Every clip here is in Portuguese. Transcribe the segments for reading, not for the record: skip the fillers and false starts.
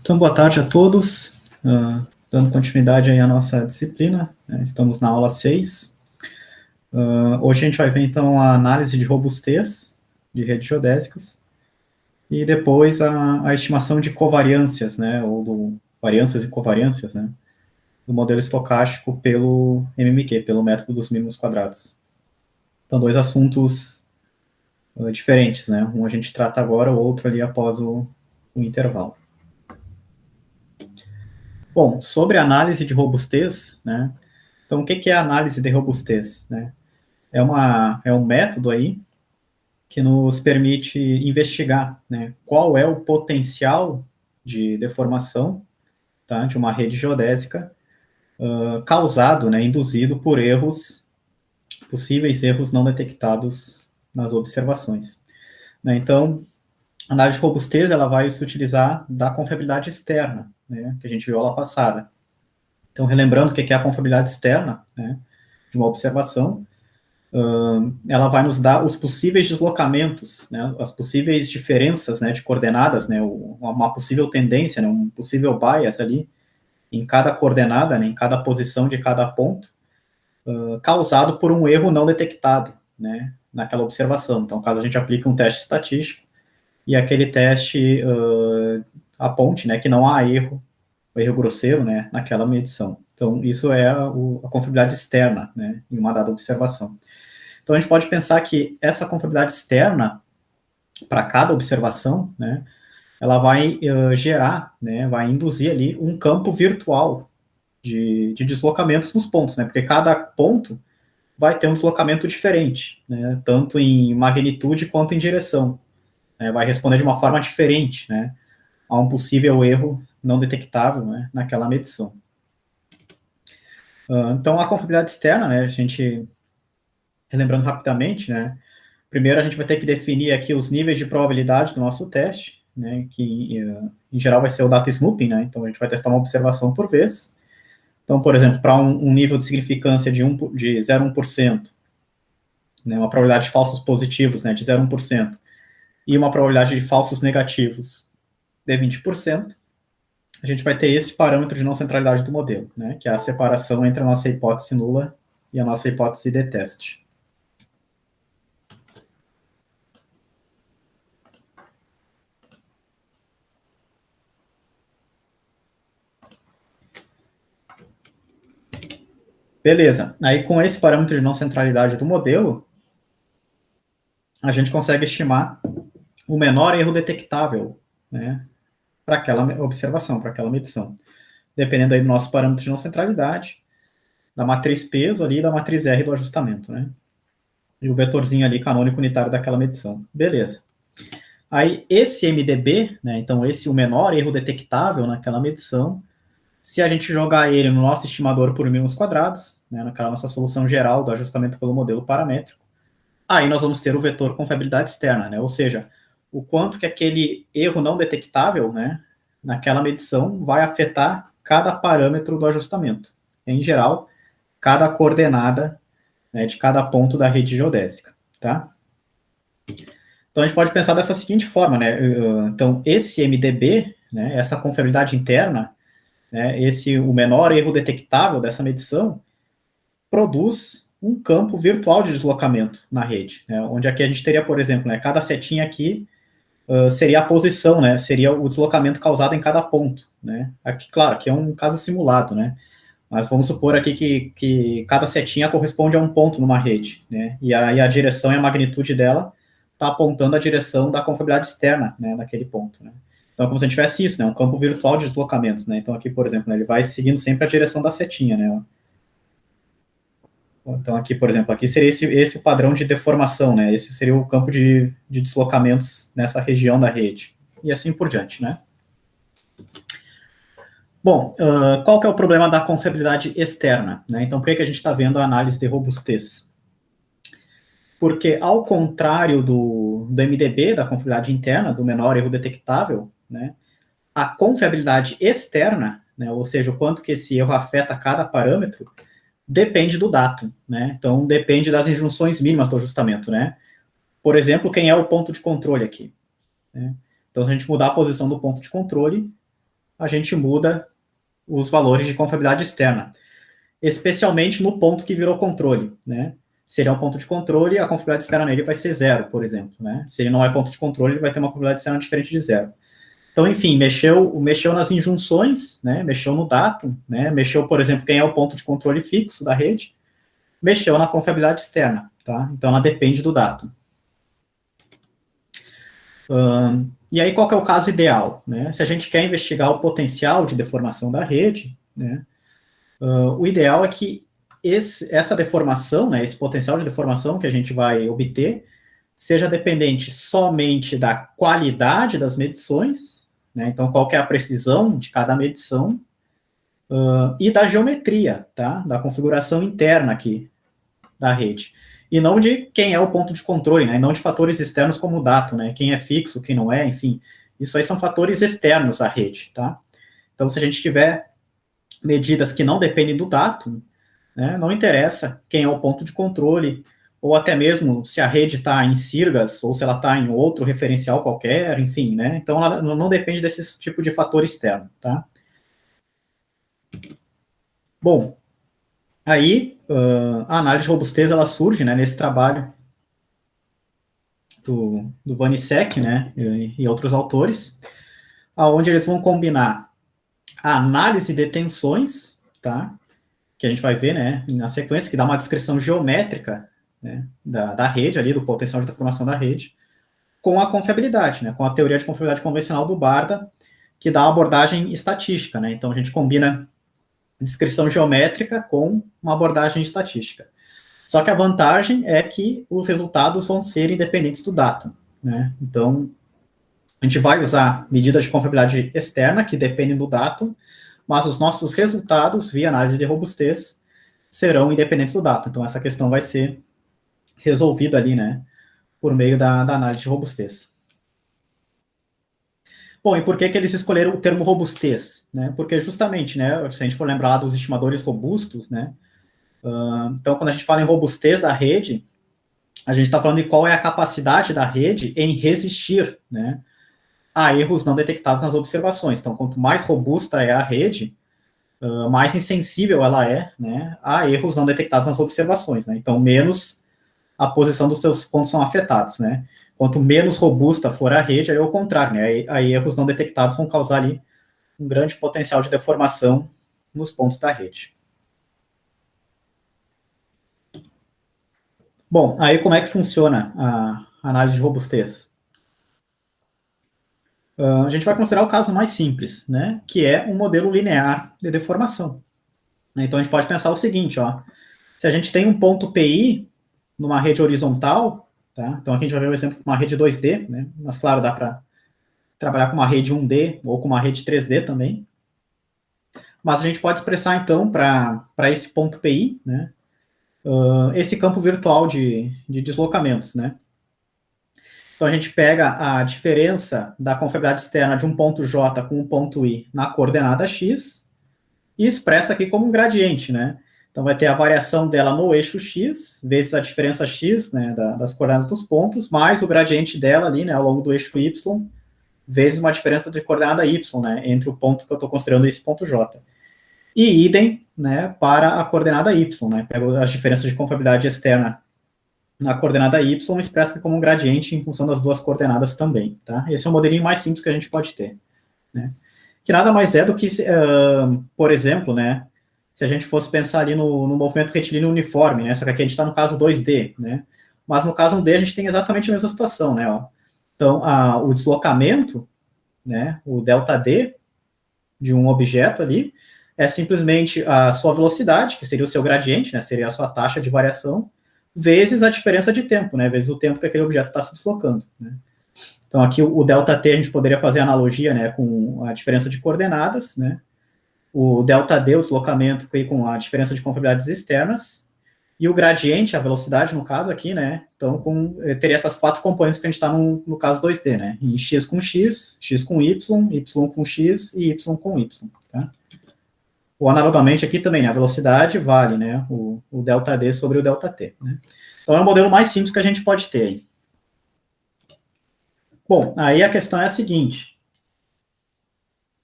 Então, boa tarde a todos. Dando continuidade aí à nossa disciplina, né? Estamos na aula 6. Hoje a gente vai ver, então, a análise de robustez de redes geodésicas e depois a estimação de covariâncias, né, ou variâncias e covariâncias, né, do modelo estocástico pelo MMQ, pelo método dos mínimos quadrados. Então, dois assuntos diferentes, né? Um a gente trata agora, o outro ali após o intervalo. Bom, sobre a análise de robustez, né? Então, o que é a análise de robustez, né? É um método aí que nos permite investigar, né, qual é o potencial de deformação, tá, de uma rede geodésica causado, né, induzido por possíveis erros não detectados nas observações. Né? Então, a análise de robustez ela vai se utilizar da confiabilidade externa, né, que a gente viu aula passada. Então, relembrando o que é a confiabilidade externa, né, de uma observação, ela vai nos dar os possíveis deslocamentos, né, as possíveis diferenças, né, de coordenadas, né, uma possível tendência, né, um possível bias ali em cada coordenada, né, em cada posição de cada ponto, causado por um erro não detectado, né, naquela observação. Então, caso a gente aplique um teste estatístico e aquele teste aponte, né, que não há erro, o erro grosseiro, né, naquela medição. Então, isso é a confiabilidade externa, né, em uma dada observação. Então, a gente pode pensar que essa confiabilidade externa, para cada observação, né, ela vai gerar, né, vai induzir ali um campo virtual de deslocamentos nos pontos, né, porque cada ponto vai ter um deslocamento diferente, né, tanto em magnitude quanto em direção. Né, vai responder de uma forma diferente, né, a um possível erro não detectável, né, naquela medição. Então, a confiabilidade externa, né, a gente, relembrando rapidamente, né, primeiro, a gente vai ter que definir aqui os níveis de probabilidade do nosso teste, né, que em geral vai ser o data snooping, né, então a gente vai testar uma observação por vez. Então, por exemplo, para um nível de significância de 0,1%, né, uma probabilidade de falsos positivos, né, de 0,1%, e uma probabilidade de falsos negativos de 20%, a gente vai ter esse parâmetro de não centralidade do modelo, né, que é a separação entre a nossa hipótese nula e a nossa hipótese de teste. Beleza. Aí, com esse parâmetro de não centralidade do modelo, a gente consegue estimar o menor erro detectável, né, para aquela observação, para aquela medição. Dependendo aí do nosso parâmetro de não centralidade, da matriz peso ali e da matriz R do ajustamento, né? E o vetorzinho ali canônico unitário daquela medição. Beleza. Aí, esse MDB, né, então esse o menor erro detectável naquela medição, se a gente jogar ele no nosso estimador por mínimos quadrados, né, naquela nossa solução geral do ajustamento pelo modelo paramétrico, aí nós vamos ter o vetor confiabilidade externa, né, ou seja, o quanto que aquele erro não detectável, né, naquela medição vai afetar cada parâmetro do ajustamento. Em geral, cada coordenada, né, de cada ponto da rede geodésica, tá? Então, a gente pode pensar dessa seguinte forma, né? Então, esse MDB, né, essa confiabilidade interna, né, o menor erro detectável dessa medição, produz um campo virtual de deslocamento na rede, né, onde aqui a gente teria, por exemplo, né, cada setinha aqui seria a posição, né, seria o deslocamento causado em cada ponto. Né? Aqui, claro, aqui é um caso simulado, né? Mas vamos supor aqui que cada setinha corresponde a um ponto numa rede, né? E aí a direção e a magnitude dela está apontando a direção da confiabilidade externa, né, daquele ponto, né? Então, é como se a gente tivesse isso, né, um campo virtual de deslocamentos, né? Então, aqui, por exemplo, né, ele vai seguindo sempre a direção da setinha, né? Então, aqui, por exemplo, aqui seria esse o padrão de deformação, né? Esse seria o campo de deslocamentos nessa região da rede. E assim por diante, né? Bom, qual que é o problema da confiabilidade externa? Né? Então, por que a gente está vendo a análise de robustez? Porque, ao contrário do MDB, da confiabilidade interna, do menor erro detectável, né, a confiabilidade externa, né, ou seja, o quanto que esse erro afeta cada parâmetro, depende do datum. Né? Então, depende das injunções mínimas do ajustamento. Né? Por exemplo, quem é o ponto de controle aqui? Né? Então, se a gente mudar a posição do ponto de controle, a gente muda os valores de confiabilidade externa, especialmente no ponto que virou controle, né? Se ele é um ponto de controle, a confiabilidade externa nele vai ser zero, por exemplo, né? Se ele não é ponto de controle, ele vai ter uma confiabilidade externa diferente de zero. Então, enfim, mexeu nas injunções, né? Mexeu no datum, né? Mexeu, por exemplo, quem é o ponto de controle fixo da rede, mexeu na confiabilidade externa, tá? Então, ela depende do datum. E aí, qual que é o caso ideal, né? Se a gente quer investigar o potencial de deformação da rede, né? O ideal é que essa deformação, né, esse potencial de deformação que a gente vai obter, seja dependente somente da qualidade das medições, né, então qual que é a precisão de cada medição, e da geometria, tá, da configuração interna aqui da rede, e não de quem é o ponto de controle, né, e não de fatores externos como o datum, né, quem é fixo, quem não é, enfim, isso aí são fatores externos à rede, tá. Então, se a gente tiver medidas que não dependem do datum, né, não interessa quem é o ponto de controle, ou até mesmo se a rede está em Sirgas, ou se ela está em outro referencial qualquer, enfim, né, então ela não depende desse tipo de fator externo, tá? Bom, aí a análise de robustez, ela surge, né, nesse trabalho do Vanisek, né, e outros autores, aonde eles vão combinar a análise de tensões, tá, que a gente vai ver, né, na sequência, que dá uma descrição geométrica, né, da rede ali, do potencial de deformação da rede, com a confiabilidade, né, com a teoria de confiabilidade convencional do Barda, que dá uma abordagem estatística, né, então a gente combina descrição geométrica com uma abordagem estatística. Só que a vantagem é que os resultados vão ser independentes do datum, né, então a gente vai usar medidas de confiabilidade externa, que dependem do datum, mas os nossos resultados, via análise de robustez, serão independentes do datum. Então, essa questão vai ser resolvida ali, né, por meio da análise de robustez. Bom, e por que eles escolheram o termo robustez? Né? Porque justamente, né, se a gente for lembrar dos estimadores robustos, né, então quando a gente fala em robustez da rede, a gente está falando de qual é a capacidade da rede em resistir, né, a erros não detectados nas observações. Então, quanto mais robusta é a rede, mais insensível ela é, né, a erros não detectados nas observações, né? Então, menos a posição dos seus pontos são afetados, né? Quanto menos robusta for a rede, aí é o contrário, né? Aí erros não detectados vão causar ali um grande potencial de deformação nos pontos da rede. Bom, aí como é que funciona a análise de robustez? A gente vai considerar o caso mais simples, né? Que é um modelo linear de deformação. Então, a gente pode pensar o seguinte, ó. Se a gente tem um ponto PI numa rede horizontal, tá? Então aqui a gente vai ver o exemplo com uma rede 2D, né? Mas claro, dá para trabalhar com uma rede 1D ou com uma rede 3D também. Mas a gente pode expressar então para esse ponto PI, né? Esse campo virtual de deslocamentos, né? Então a gente pega a diferença da confiabilidade externa de um ponto J com um ponto I na coordenada X e expressa aqui como um gradiente, né? Então, vai ter a variação dela no eixo x, vezes a diferença x, né, das coordenadas dos pontos, mais o gradiente dela ali, né, ao longo do eixo y, vezes uma diferença de coordenada y, né, entre o ponto que eu estou considerando esse ponto j. E idem, né, para a coordenada y, né, pego as diferenças de confiabilidade externa na coordenada y e expresso como um gradiente em função das duas coordenadas também, tá? Esse é o modelinho mais simples que a gente pode ter, né? Que nada mais é do que, por exemplo, né, se a gente fosse pensar ali no movimento retilíneo uniforme, né, só que aqui a gente está no caso 2D, né, mas no caso 1D a gente tem exatamente a mesma situação, né, ó. Então, o deslocamento, né, o ΔD de um objeto ali, é simplesmente a sua velocidade, que seria o seu gradiente, né, seria a sua taxa de variação, vezes a diferença de tempo, né, vezes o tempo que aquele objeto está se deslocando, né. Então, aqui o ΔT a gente poderia fazer analogia, né, com a diferença de coordenadas, né, o ΔD, o deslocamento, com a diferença de confiabilidades externas, e o gradiente, a velocidade, no caso aqui, né, então teria essas quatro componentes que a gente está no caso 2D, né, em x com x, x com y, y com x e y com y, tá? Ou analogamente aqui também, né, a velocidade vale, né, o ΔD sobre o ΔT, né. Então é o modelo mais simples que a gente pode ter aí. Bom, aí a questão é a seguinte,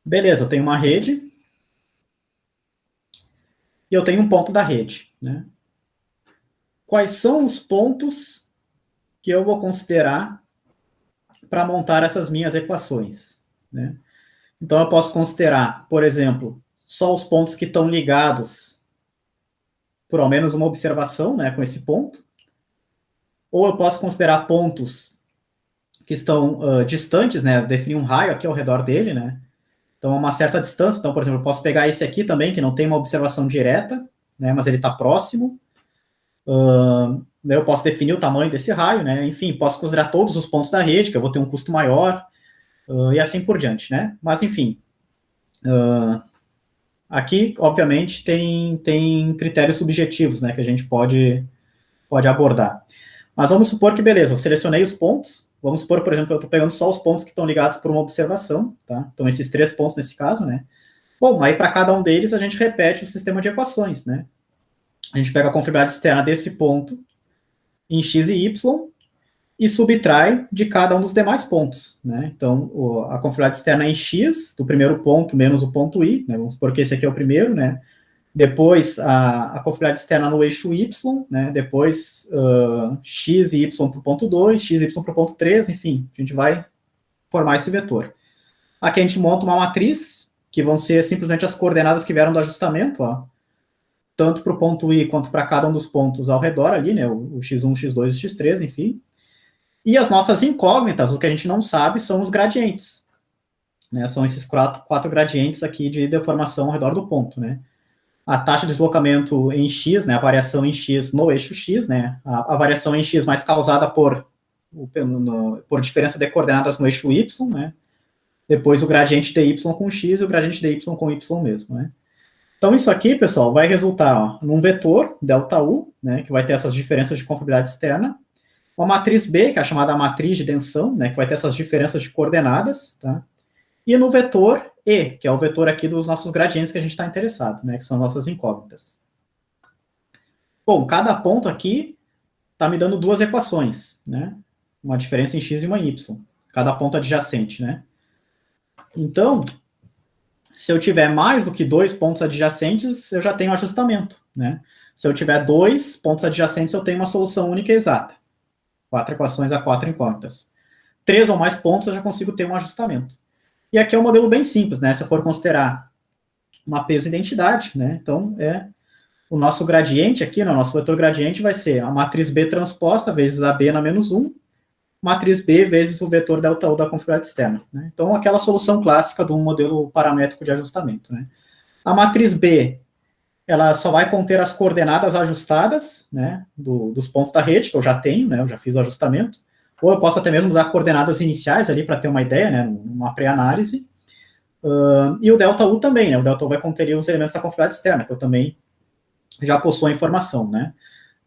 Beleza, eu tenho uma rede e eu tenho um ponto da rede, né? Quais são os pontos que eu vou considerar para montar essas minhas equações, né? Então, eu posso considerar, por exemplo, só os pontos que estão ligados por ao menos uma observação, né, com esse ponto. Ou eu posso considerar pontos que estão distantes, né, definir um raio aqui ao redor dele, né. Então, a uma certa distância. Então, por exemplo, eu posso pegar esse aqui também, que não tem uma observação direta, né, mas ele está próximo. Eu posso definir o tamanho desse raio, né. Enfim, posso considerar todos os pontos da rede, que eu vou ter um custo maior, e assim por diante, né. Mas, enfim, aqui, obviamente, tem critérios subjetivos, né, que a gente pode abordar. Mas vamos supor que, beleza, eu selecionei os pontos. Vamos supor, por exemplo, que eu estou pegando só os pontos que estão ligados por uma observação, tá? Então, esses 3 pontos nesse caso, né? Bom, aí para cada um deles a gente repete o sistema de equações, né? A gente pega a confiabilidade externa desse ponto em x e y e subtrai de cada um dos demais pontos, né? Então, a confiabilidade externa é em x, do primeiro ponto menos o ponto i, né? Vamos supor que esse aqui é o primeiro, né? Depois, a confiabilidade externa no eixo y, né? Depois, x e y para o ponto 2, x e y para o ponto 3, enfim, a gente vai formar esse vetor. Aqui a gente monta uma matriz, que vão ser simplesmente as coordenadas que vieram do ajustamento, ó, tanto para o ponto i quanto para cada um dos pontos ao redor ali, né? O x1, x2 e x3, enfim. E as nossas incógnitas, o que a gente não sabe, são os gradientes. Né? São esses quatro gradientes aqui de deformação ao redor do ponto, né? A taxa de deslocamento em x, né, a variação em x no eixo x, né, a variação em x mais causada por diferença de coordenadas no eixo y, né, depois o gradiente dy com x e o gradiente dy com y mesmo, né. Então isso aqui, pessoal, vai resultar num vetor, ΔU, né, que vai ter essas diferenças de confiabilidade externa, uma matriz B, que é a chamada matriz de tensão, né, que vai ter essas diferenças de coordenadas, tá, e no vetor E, que é o vetor aqui dos nossos gradientes que a gente está interessado, né, que são nossas incógnitas. Bom, cada ponto aqui está me dando duas equações, né, uma diferença em x e uma em y, cada ponto adjacente, né. Então, se eu tiver mais do que 2 pontos adjacentes, eu já tenho ajustamento, né. Se eu tiver 2 pontos adjacentes, eu tenho uma solução única e exata. 4 equações a 4 incógnitas. 3 ou mais pontos, eu já consigo ter um ajustamento. E aqui é um modelo bem simples, né? Se eu for considerar uma peso-identidade, né? Então, o nosso gradiente aqui, no nosso vetor gradiente, vai ser a matriz B transposta vezes a B na menos 1, matriz B vezes o vetor ΔU da confiabilidade externa. Né? Então, aquela solução clássica de um modelo paramétrico de ajustamento. Né? A matriz B, ela só vai conter as coordenadas ajustadas, né, dos pontos da rede, que eu já tenho, né? Eu já fiz o ajustamento. Ou eu posso até mesmo usar coordenadas iniciais ali para ter uma ideia, né, uma pré-análise. E o ΔU também, né, o ΔU vai conter os elementos da confiabilidade externa, que eu também já possuo a informação, né.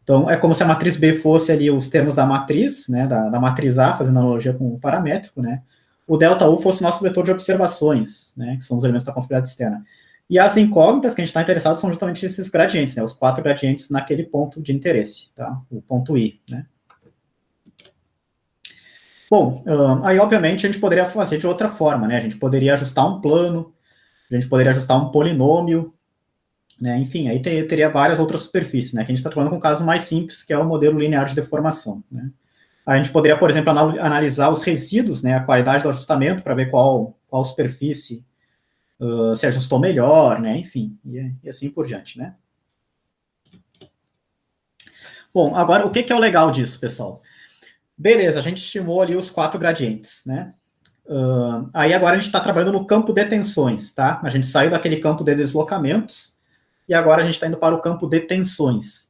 Então, é como se a matriz B fosse ali os termos da matriz, né, da matriz A, fazendo analogia com o paramétrico, né. O ΔU fosse nosso vetor de observações, né, que são os elementos da confiabilidade externa. E as incógnitas que a gente está interessado são justamente esses gradientes, né, os 4 gradientes naquele ponto de interesse, tá, o ponto I, né. Bom, aí obviamente a gente poderia fazer de outra forma, né? A gente poderia ajustar um plano, a gente poderia ajustar um polinômio, né? Enfim, aí teria várias outras superfícies, né? Que a gente está trabalhando com um caso mais simples, que é o modelo linear de deformação, né? A gente poderia, por exemplo, analisar os resíduos, né? A qualidade do ajustamento para ver qual superfície se ajustou melhor, né? Enfim, e assim por diante, né? Bom, agora o que é o legal disso, pessoal? Beleza, a gente estimou ali os 4 gradientes, né? Aí agora a gente está trabalhando no campo de tensões, tá? A gente saiu daquele campo de deslocamentos e agora a gente está indo para o campo de tensões.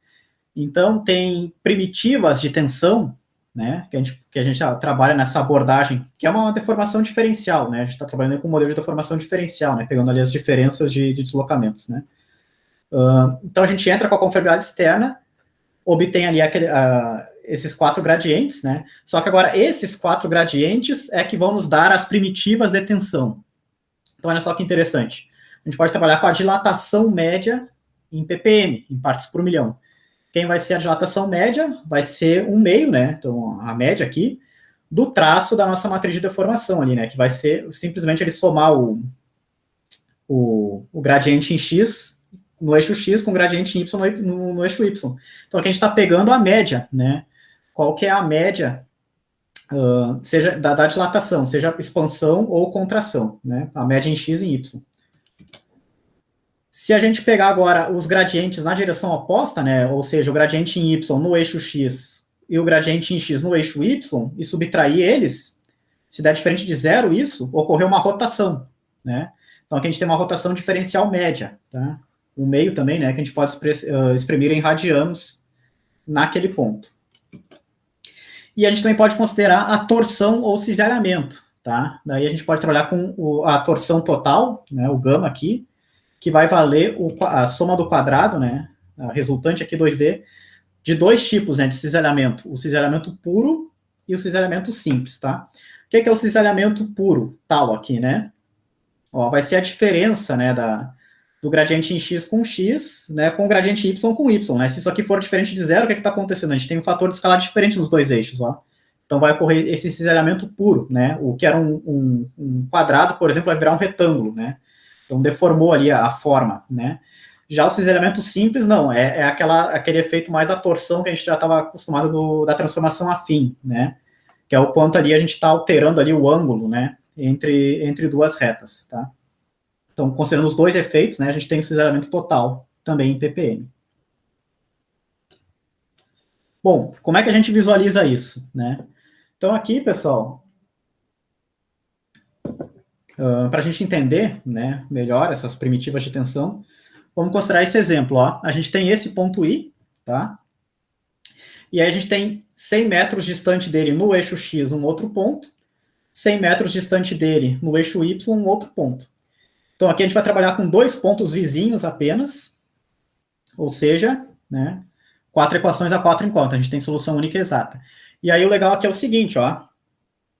Então, tem primitivas de tensão, né? Que a gente trabalha nessa abordagem, que é uma deformação diferencial, né? A gente está trabalhando com um modelo de deformação diferencial, né? Pegando ali as diferenças de deslocamentos, né? Então, a gente entra com a confiabilidade externa, obtém ali esses 4 gradientes, né? Só que agora esses 4 gradientes é que vão nos dar as primitivas de tensão. Então, olha só que interessante. A gente pode trabalhar com a dilatação média em ppm, em partes por milhão. Quem vai ser a dilatação média? Vai ser um meio, né? Então, a média aqui, do traço da nossa matriz de deformação ali, né? Que vai ser simplesmente ele somar o gradiente em x no eixo x com gradiente em y no eixo y. Então aqui a gente está pegando a média, né? Qual que é a média, seja da dilatação, seja expansão ou contração, né? A média em x e em y. Se a gente pegar agora os gradientes na direção oposta, né? Ou seja, o gradiente em y no eixo x e o gradiente em x no eixo y, e subtrair eles, se der diferente de zero isso, ocorreu uma rotação, né? Então aqui a gente tem uma rotação diferencial média, tá? O meio também, né? Que a gente pode exprimir em radianos naquele ponto. E a gente também pode considerar a torção ou cisalhamento, tá? Daí a gente pode trabalhar com a torção total, né? O gama aqui, que vai valer a soma do quadrado, né? A resultante aqui 2D, de dois tipos, né? De cisalhamento. O cisalhamento puro e o cisalhamento simples, tá? O que é o cisalhamento puro? Tal aqui, né? Ó, vai ser a diferença, né, do gradiente em x com x, né, com o gradiente y com y, né? Se isso aqui for diferente de zero, o que está acontecendo? A gente tem um fator de escala diferente nos dois eixos, ó. Então vai ocorrer esse cisalhamento puro, né? O que era um quadrado, por exemplo, vai virar um retângulo, né? Então deformou ali a forma, né? Já o cisalhamento simples, não, é aquele efeito mais da torção que a gente já estava acostumado da transformação afim, né? Que é o quanto ali a gente está alterando ali o ângulo, né? Entre duas retas, tá? Então, considerando os dois efeitos, né, a gente tem o cisalhamento total também em ppm. Bom, como é que a gente visualiza isso, né? Então, aqui, pessoal, para a gente entender, né, melhor essas primitivas de tensão, vamos considerar esse exemplo, ó. A gente tem esse ponto I, tá? E aí a gente tem 100 metros distante dele no eixo X um outro ponto, 100 metros distante dele no eixo Y um outro ponto. Então, aqui a gente vai trabalhar com dois pontos vizinhos apenas, ou seja, né, 4 equações a 4 em 4, a gente tem solução única e exata. E aí o legal aqui é o seguinte, ó,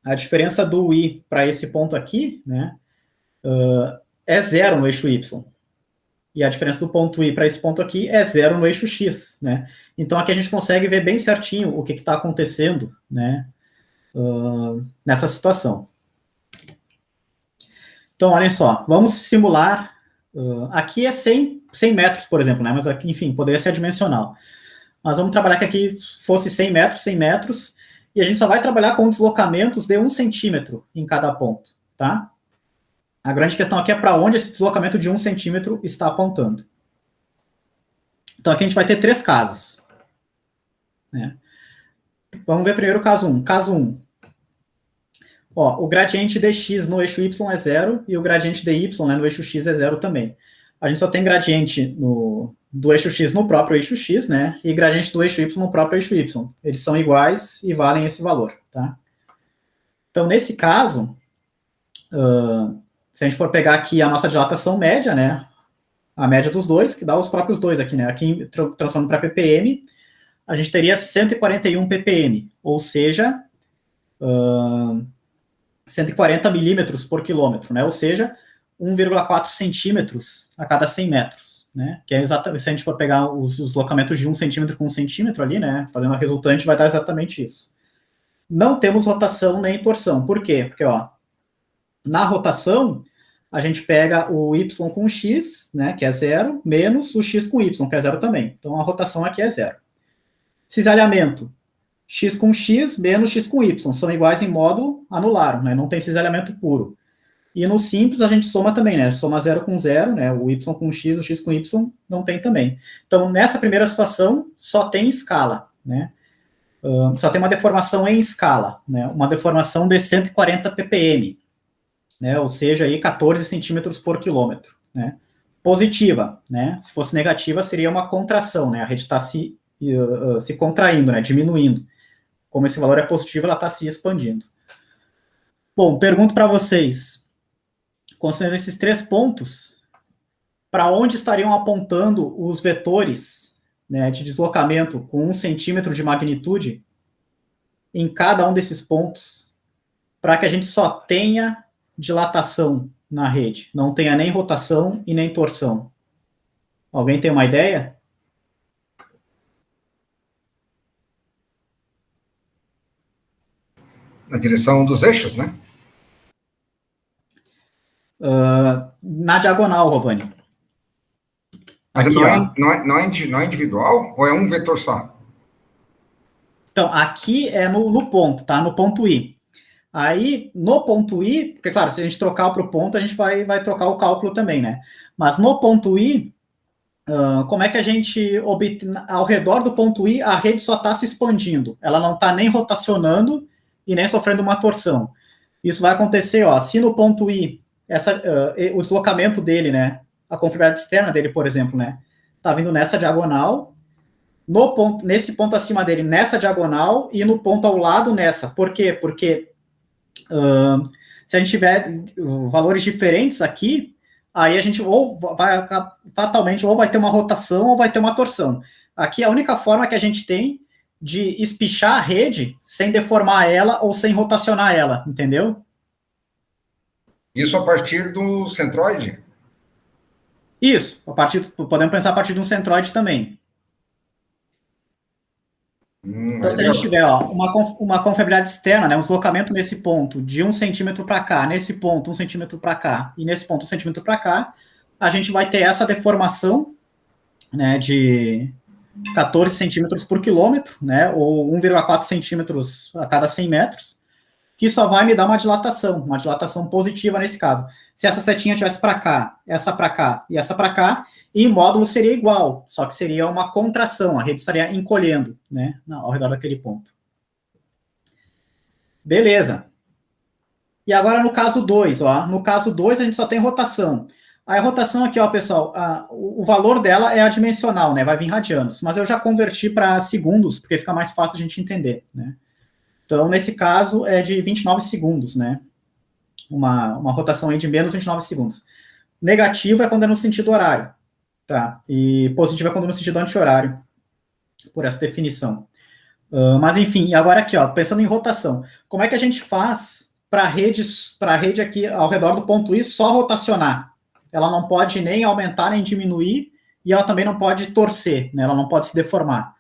a diferença do I para esse ponto aqui, né, é zero no eixo Y. E a diferença do ponto I para esse ponto aqui é zero no eixo X, né. Então aqui a gente consegue ver bem certinho o que está acontecendo, né, nessa situação. Então, olhem só, vamos simular, aqui é 100 metros, por exemplo, né, mas aqui, enfim, poderia ser adimensional. Mas vamos trabalhar que aqui fosse 100 metros, e a gente só vai trabalhar com deslocamentos de 1 centímetro em cada ponto, tá? A grande questão aqui é para onde esse deslocamento de 1 centímetro está apontando. Então, aqui a gente vai ter 3 casos, né? Vamos ver primeiro o caso 1. Caso 1. Ó, o gradiente dx no eixo y é zero, e o gradiente dy, né, no eixo x é zero também. A gente só tem gradiente do eixo x no próprio eixo x, né, e gradiente do eixo y no próprio eixo y. Eles são iguais e valem esse valor, tá? Então, nesse caso, se a gente for pegar aqui a nossa dilatação média, né, a média dos dois, que dá os próprios dois aqui, né, aqui transformando para ppm, a gente teria 141 ppm, ou seja, 140 milímetros por quilômetro, né, ou seja, 1,4 centímetros a cada 100 metros, né? Que é exatamente, se a gente for pegar os deslocamentos de 1 centímetro com 1 centímetro ali, né? Fazendo a resultante, vai dar exatamente isso. Não temos rotação nem torção. Por quê? Porque, ó, na rotação, a gente pega o y com x, né? Que é zero, menos o x com y, que é zero também. Então, a rotação aqui é zero. Cisalhamento. X com x menos x com y. São iguais em módulo, anularam, né? Não tem cisalhamento puro. E no simples a gente soma também, né? Soma 0 com 0, né? O y com x, o x com y não tem também. Então, nessa primeira situação, só tem escala, né? Só tem uma deformação em escala, né? Uma deformação de 140 ppm, né? Ou seja, aí 14 centímetros por quilômetro, né? Positiva, né? Se fosse negativa, seria uma contração, né? A rede está se contraindo, né? Diminuindo. Como esse valor é positivo, ela está se expandindo. Bom, pergunto para vocês, considerando esses 3 pontos, para onde estariam apontando os vetores, né, de deslocamento com 1 centímetro de magnitude em cada um desses pontos, para que a gente só tenha dilatação na rede, não tenha nem rotação e nem torção? Alguém tem uma ideia? Na direção dos eixos, né? na diagonal, Rovani. Mas Aqui, não é individual? Ou é um vetor só? Então, aqui é no ponto, tá? No ponto I. Aí, no ponto I, porque, claro, se a gente trocar para o ponto, a gente vai trocar o cálculo também, né? Mas no ponto I, como é que a gente obtém, ao redor do ponto I, a rede só está se expandindo. Ela não está nem rotacionando e nem sofrendo uma torção. Isso vai acontecer, ó, se no ponto I, o deslocamento dele, né, a confiabilidade externa dele, por exemplo, né, está vindo nessa diagonal, nesse ponto acima dele, nessa diagonal, e no ponto ao lado, nessa. Por quê? Porque se a gente tiver valores diferentes aqui, aí a gente fatalmente ou vai ter uma rotação ou vai ter uma torção. Aqui a única forma que a gente tem de espichar a rede sem deformar ela ou sem rotacionar ela, entendeu? Isso a partir do centroide? Isso, podemos pensar a partir de um centroide também. Então, se a gente tiver uma confiabilidade externa, né, um deslocamento nesse ponto de 1 centímetro para cá, nesse ponto 1 centímetro para cá e nesse ponto 1 centímetro para cá, a gente vai ter essa deformação, né, de 14 centímetros por quilômetro, né, ou 1,4 centímetros a cada 100 metros, que só vai me dar uma dilatação positiva nesse caso. Se essa setinha tivesse para cá e essa para cá, e o módulo seria igual, só que seria uma contração, a rede estaria encolhendo, né, ao redor daquele ponto. Beleza. E agora no caso 2, ó, no caso 2 a gente só tem rotação. Aí a rotação aqui, ó, pessoal, o valor dela é adimensional, né, vai vir radianos, mas eu já converti para segundos, porque fica mais fácil a gente entender, né. Então, nesse caso, é de 29 segundos, né, uma rotação aí de menos 29 segundos. Negativo é quando é no sentido horário. Tá, e positivo é quando no sentido anti-horário, por essa definição. Mas enfim, e agora aqui, ó, pensando em rotação, como é que a gente faz para a rede aqui ao redor do ponto I só rotacionar? Ela não pode nem aumentar nem diminuir, e ela também não pode torcer, né? Ela não pode se deformar.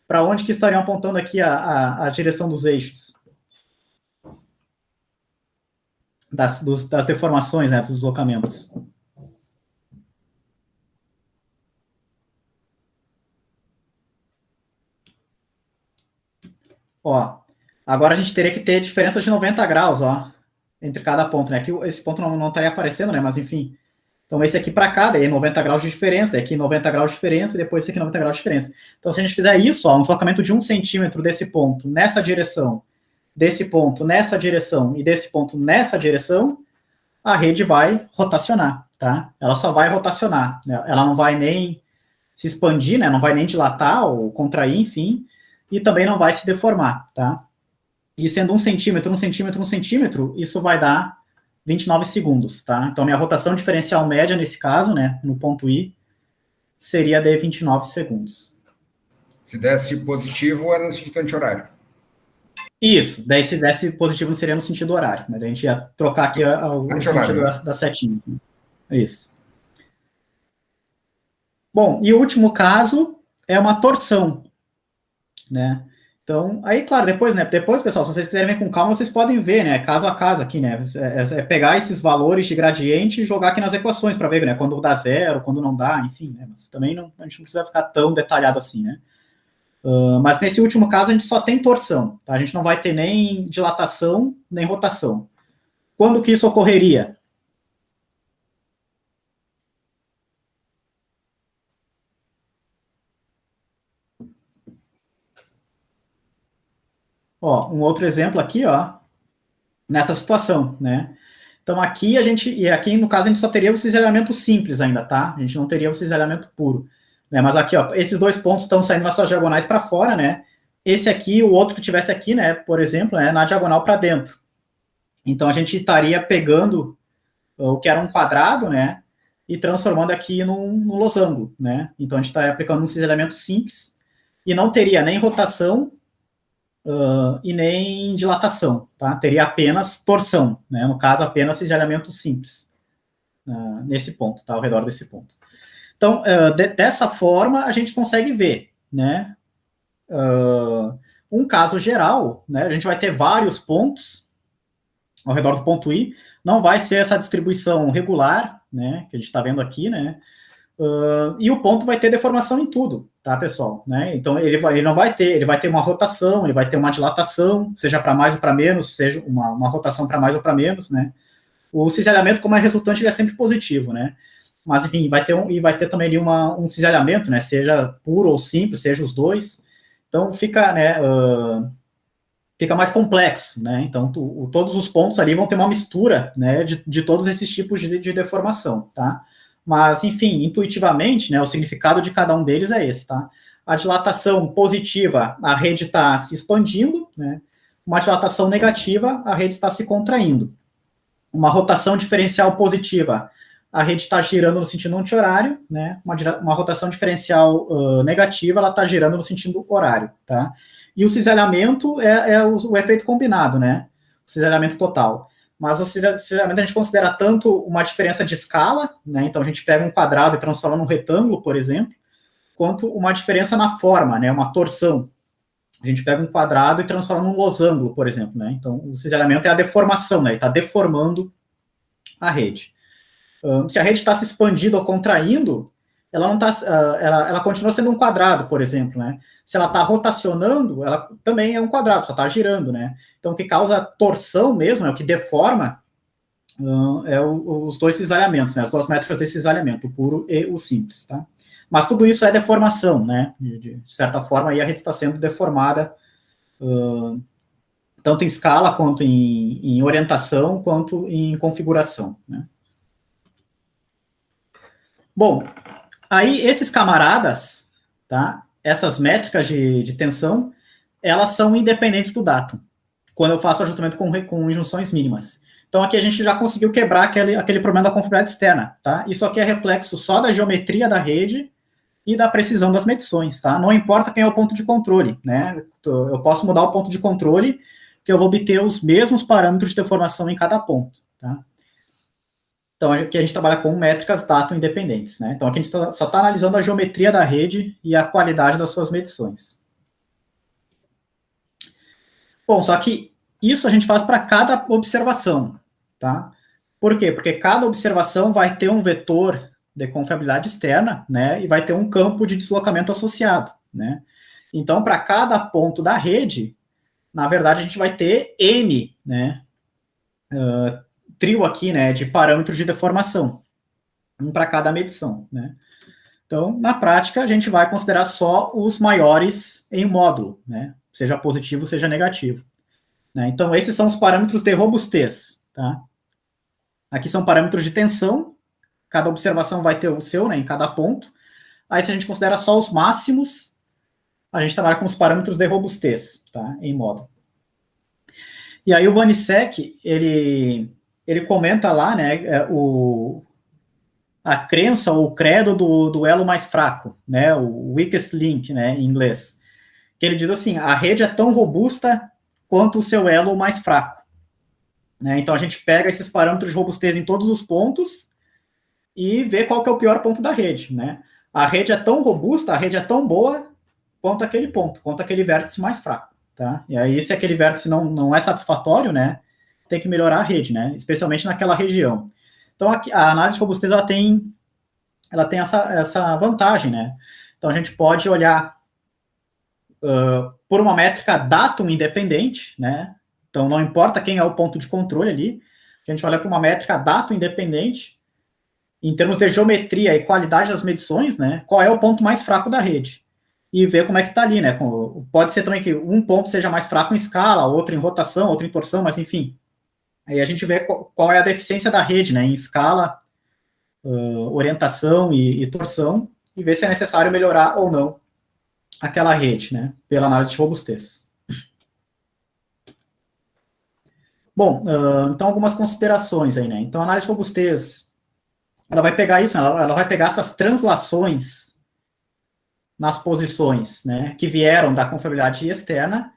Para onde que estariam apontando aqui a direção dos eixos? Das deformações, né, dos deslocamentos. Ó, agora a gente teria que ter diferença de 90 graus, ó, entre cada ponto, né? Aqui esse ponto não estaria aparecendo, né? Mas enfim. Então esse aqui para cá, daí 90 graus de diferença, aqui 90 graus de diferença, e depois esse aqui 90 graus de diferença. Então se a gente fizer isso, ó, um deslocamento de 1 centímetro desse ponto nessa direção, desse ponto nessa direção e desse ponto nessa direção, a rede vai rotacionar, tá? Ela só vai rotacionar, né? Ela não vai nem se expandir, né? Não vai nem dilatar ou contrair, enfim, e também não vai se deformar, tá? E sendo 1 centímetro, 1 centímetro, 1 centímetro, isso vai dar 29 segundos, tá? Então, minha rotação diferencial média, nesse caso, né, no ponto I, seria de 29 segundos. Se desse positivo, era no sentido anti-horário. Isso, daí se desse positivo seria no sentido horário, né? Daí a gente ia trocar aqui o sentido, né, das setinhas. Né? Isso. Bom, e o último caso é uma torção, né? Então, aí, claro, depois, pessoal, se vocês quiserem ver com calma, vocês podem ver, né, caso a caso aqui, né, é pegar esses valores de gradiente e jogar aqui nas equações para ver, né, quando dá zero, quando não dá, enfim, né, mas também a gente não precisa ficar tão detalhado assim, né. Mas nesse último caso a gente só tem torção, tá? A gente não vai ter nem dilatação, nem rotação. Quando que isso ocorreria? Ó, um outro exemplo aqui, ó, nessa situação, né? Então aqui aqui no caso a gente só teria o cisalhamento simples ainda, tá? A gente não teria o cisalhamento puro, né? Mas aqui, ó, esses dois pontos estão saindo nas suas diagonais para fora, né? Esse aqui, o outro que tivesse aqui, né, por exemplo, né, na diagonal para dentro. Então a gente estaria pegando o que era um quadrado, né, e transformando aqui num losango, né? Então a gente estaria aplicando um cisalhamento simples e não teria nem rotação e nem dilatação, tá? Teria apenas torção, né? No caso, apenas cisalhamento simples nesse ponto, tá? Ao redor desse ponto. Então, dessa forma, a gente consegue ver, né? Um caso geral, né? A gente vai ter vários pontos ao redor do ponto I, não vai ser essa distribuição regular, né, que a gente está vendo aqui, né, e o ponto vai ter deformação em tudo, tá, pessoal? Né? Então, ele vai ter uma rotação, ele vai ter uma dilatação, seja para mais ou para menos, seja uma rotação para mais ou para menos, né? O cisalhamento, como é resultante, ele é sempre positivo, né? Mas, enfim, vai ter também ali um cisalhamento, né? Seja puro ou simples, seja os dois. Então, fica, né, fica mais complexo, né? Então, todos os pontos ali vão ter uma mistura, né, de todos esses tipos de deformação, tá? Mas, enfim, intuitivamente, né, o significado de cada um deles é esse, tá? A dilatação positiva, a rede está se expandindo, né? Uma dilatação negativa, a rede está se contraindo. Uma rotação diferencial positiva, a rede está girando no sentido anti-horário, né? Uma rotação diferencial negativa, ela está girando no sentido horário, tá? E o cisalhamento é o efeito combinado, né? O cisalhamento total. Mas o cisalhamento a gente considera tanto uma diferença de escala, né? Então a gente pega um quadrado e transforma num retângulo, por exemplo, quanto uma diferença na forma, né? Uma torção. A gente pega um quadrado e transforma num losango, por exemplo, né? Então o cisalhamento é a deformação, né? Ele está deformando a rede. Se a rede está se expandindo ou contraindo, ela não tá, ela continua sendo um quadrado, por exemplo, né? Se ela está rotacionando, ela também é um quadrado, só está girando, né? Então, o que causa torção mesmo, o que deforma, os dois cisalhamentos, né? As duas métricas desse cisalhamento, o puro e o simples, tá? Mas tudo isso é deformação, né? De certa forma, aí a rede está sendo deformada, tanto em escala, quanto em orientação, quanto em configuração, né? Bom, aí esses camaradas, tá? Essas métricas de tensão, elas são independentes do datum, quando eu faço ajustamento com injunções mínimas. Então aqui a gente já conseguiu quebrar aquele problema da confiabilidade externa, tá? Isso aqui é reflexo só da geometria da rede e da precisão das medições, tá? Não importa quem é o ponto de controle, né? Eu posso mudar o ponto de controle, que eu vou obter os mesmos parâmetros de deformação em cada ponto, tá? Então, aqui a gente trabalha com métricas datum independentes, né? Então, aqui a gente só está analisando a geometria da rede e a qualidade das suas medições. Bom, só que isso a gente faz para cada observação, tá? Por quê? Porque cada observação vai ter um vetor de confiabilidade externa, né? E vai ter um campo de deslocamento associado, né? Então, para cada ponto da rede, na verdade, a gente vai ter N, né? Trio aqui, né? De parâmetros de deformação. Um para cada medição, né? Então, na prática, a gente vai considerar só os maiores em módulo, né? Seja positivo, seja negativo. Né? Então, esses são os parâmetros de robustez, tá? Aqui são parâmetros de tensão, cada observação vai ter o seu, né, em cada ponto. Aí, se a gente considera só os máximos, a gente trabalha com os parâmetros de robustez, tá? Em módulo. E aí, o Vanisek, ele comenta lá, né, a crença ou o credo do elo mais fraco, né, o weakest link, né, em inglês. Que ele diz assim, a rede é tão robusta quanto o seu elo mais fraco. Né? Então, a gente pega esses parâmetros de robustez em todos os pontos e vê qual que é o pior ponto da rede. Né? A rede é tão robusta, a rede é tão boa quanto aquele ponto, quanto aquele vértice mais fraco. Tá? E aí, se aquele vértice não é satisfatório, né, tem que melhorar a rede, né, especialmente naquela região. Então, a análise de robustez ela tem essa vantagem, né? Então, a gente pode olhar por uma métrica datum independente, né? Então, não importa quem é o ponto de controle ali, a gente olha para uma métrica datum independente, em termos de geometria e qualidade das medições, né? Qual é o ponto mais fraco da rede? E ver como é que está ali, né? Pode ser também que um ponto seja mais fraco em escala, outro em rotação, outro em torção, mas enfim. Aí a gente vê qual é a deficiência da rede, né? Em escala, orientação e torção, e ver se é necessário melhorar ou não aquela rede, né? Pela análise de robustez. Bom, então algumas considerações aí, né? Então a análise de robustez, ela vai pegar isso, ela vai pegar essas translações nas posições, né, que vieram da confiabilidade externa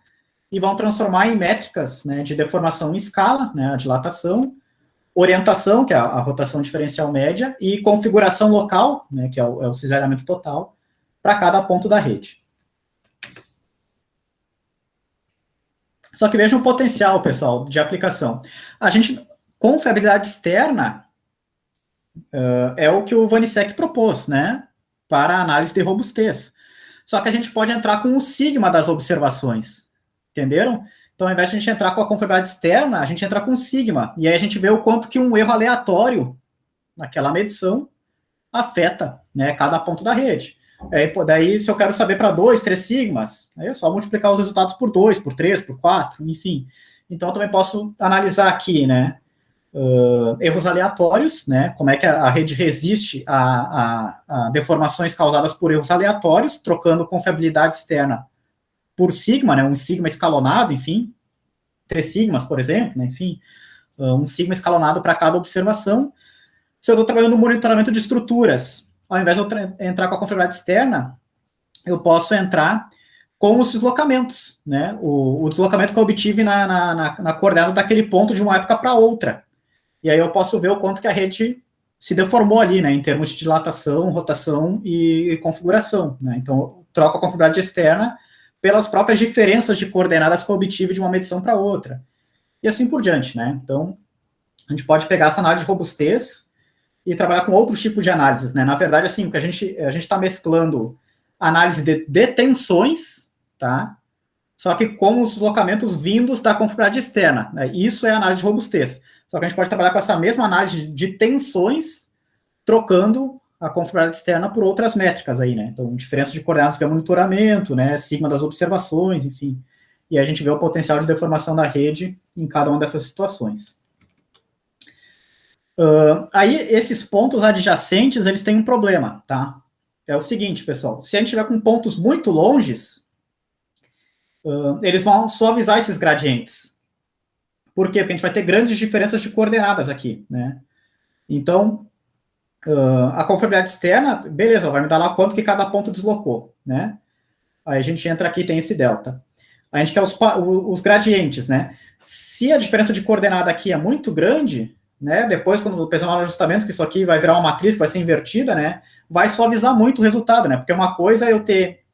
e vão transformar em métricas, né, de deformação em escala, né, a dilatação, orientação, que é a rotação diferencial média, e configuração local, né, que é o cisalhamento total, para cada ponto da rede. Só que vejam o potencial, pessoal, de aplicação. A gente, confiabilidade externa, É o que o Vanisek propôs, né? Para a análise de robustez. Só que a gente pode entrar com o sigma das observações. Entenderam? Então, ao invés de a gente entrar com a confiabilidade externa, a gente entra com o sigma. E aí a gente vê o quanto que um erro aleatório naquela medição afeta, né, cada ponto da rede. Daí, se eu quero saber para 2, 3 sigmas, aí é só multiplicar os resultados por 2, por 3, por 4, enfim. Então, eu também posso analisar aqui, né, erros aleatórios, né, como é que a rede resiste a deformações causadas por erros aleatórios, trocando confiabilidade externa por sigma, né, um sigma escalonado, enfim, 3 sigmas, por exemplo, né, enfim, um sigma escalonado para cada observação. Se eu estou trabalhando no monitoramento de estruturas, ao invés de eu entrar com a confiabilidade externa, eu posso entrar com os deslocamentos, né? O deslocamento que eu obtive na coordenada daquele ponto de uma época para outra. E aí eu posso ver o quanto que a rede se deformou ali, né? Em termos de dilatação, rotação e configuração, né? Então, eu troco a confiabilidade externa pelas próprias diferenças de coordenadas que eu obtive de uma medição para outra. E assim por diante, né? Então, a gente pode pegar essa análise de robustez e trabalhar com outros tipos de análises, né? Na verdade, assim, o que a gente está mesclando análise de tensões, tá? Só que com os deslocamentos vindos da confiabilidade externa, né? Isso é análise de robustez. Só que a gente pode trabalhar com essa mesma análise de tensões, trocando a confiabilidade externa por outras métricas aí, né? Então, diferença de coordenadas via monitoramento, né? Sigma das observações, enfim. E a gente vê o potencial de deformação da rede em cada uma dessas situações. Aí, esses pontos adjacentes, eles têm um problema, tá? É o seguinte, pessoal, se a gente tiver com pontos muito longes, eles vão suavizar esses gradientes. Por quê? Porque a gente vai ter grandes diferenças de coordenadas aqui, né? Então, a confiabilidade externa, beleza, ela vai me dar lá quanto que cada ponto deslocou, né? Aí a gente entra aqui e tem esse delta. A gente quer os gradientes, né? Se a diferença de coordenada aqui é muito grande, né? Depois, quando eu pensar no ajustamento, que isso aqui vai virar uma matriz que vai ser invertida, né? Vai suavizar muito o resultado, né? Porque uma coisa é eu ter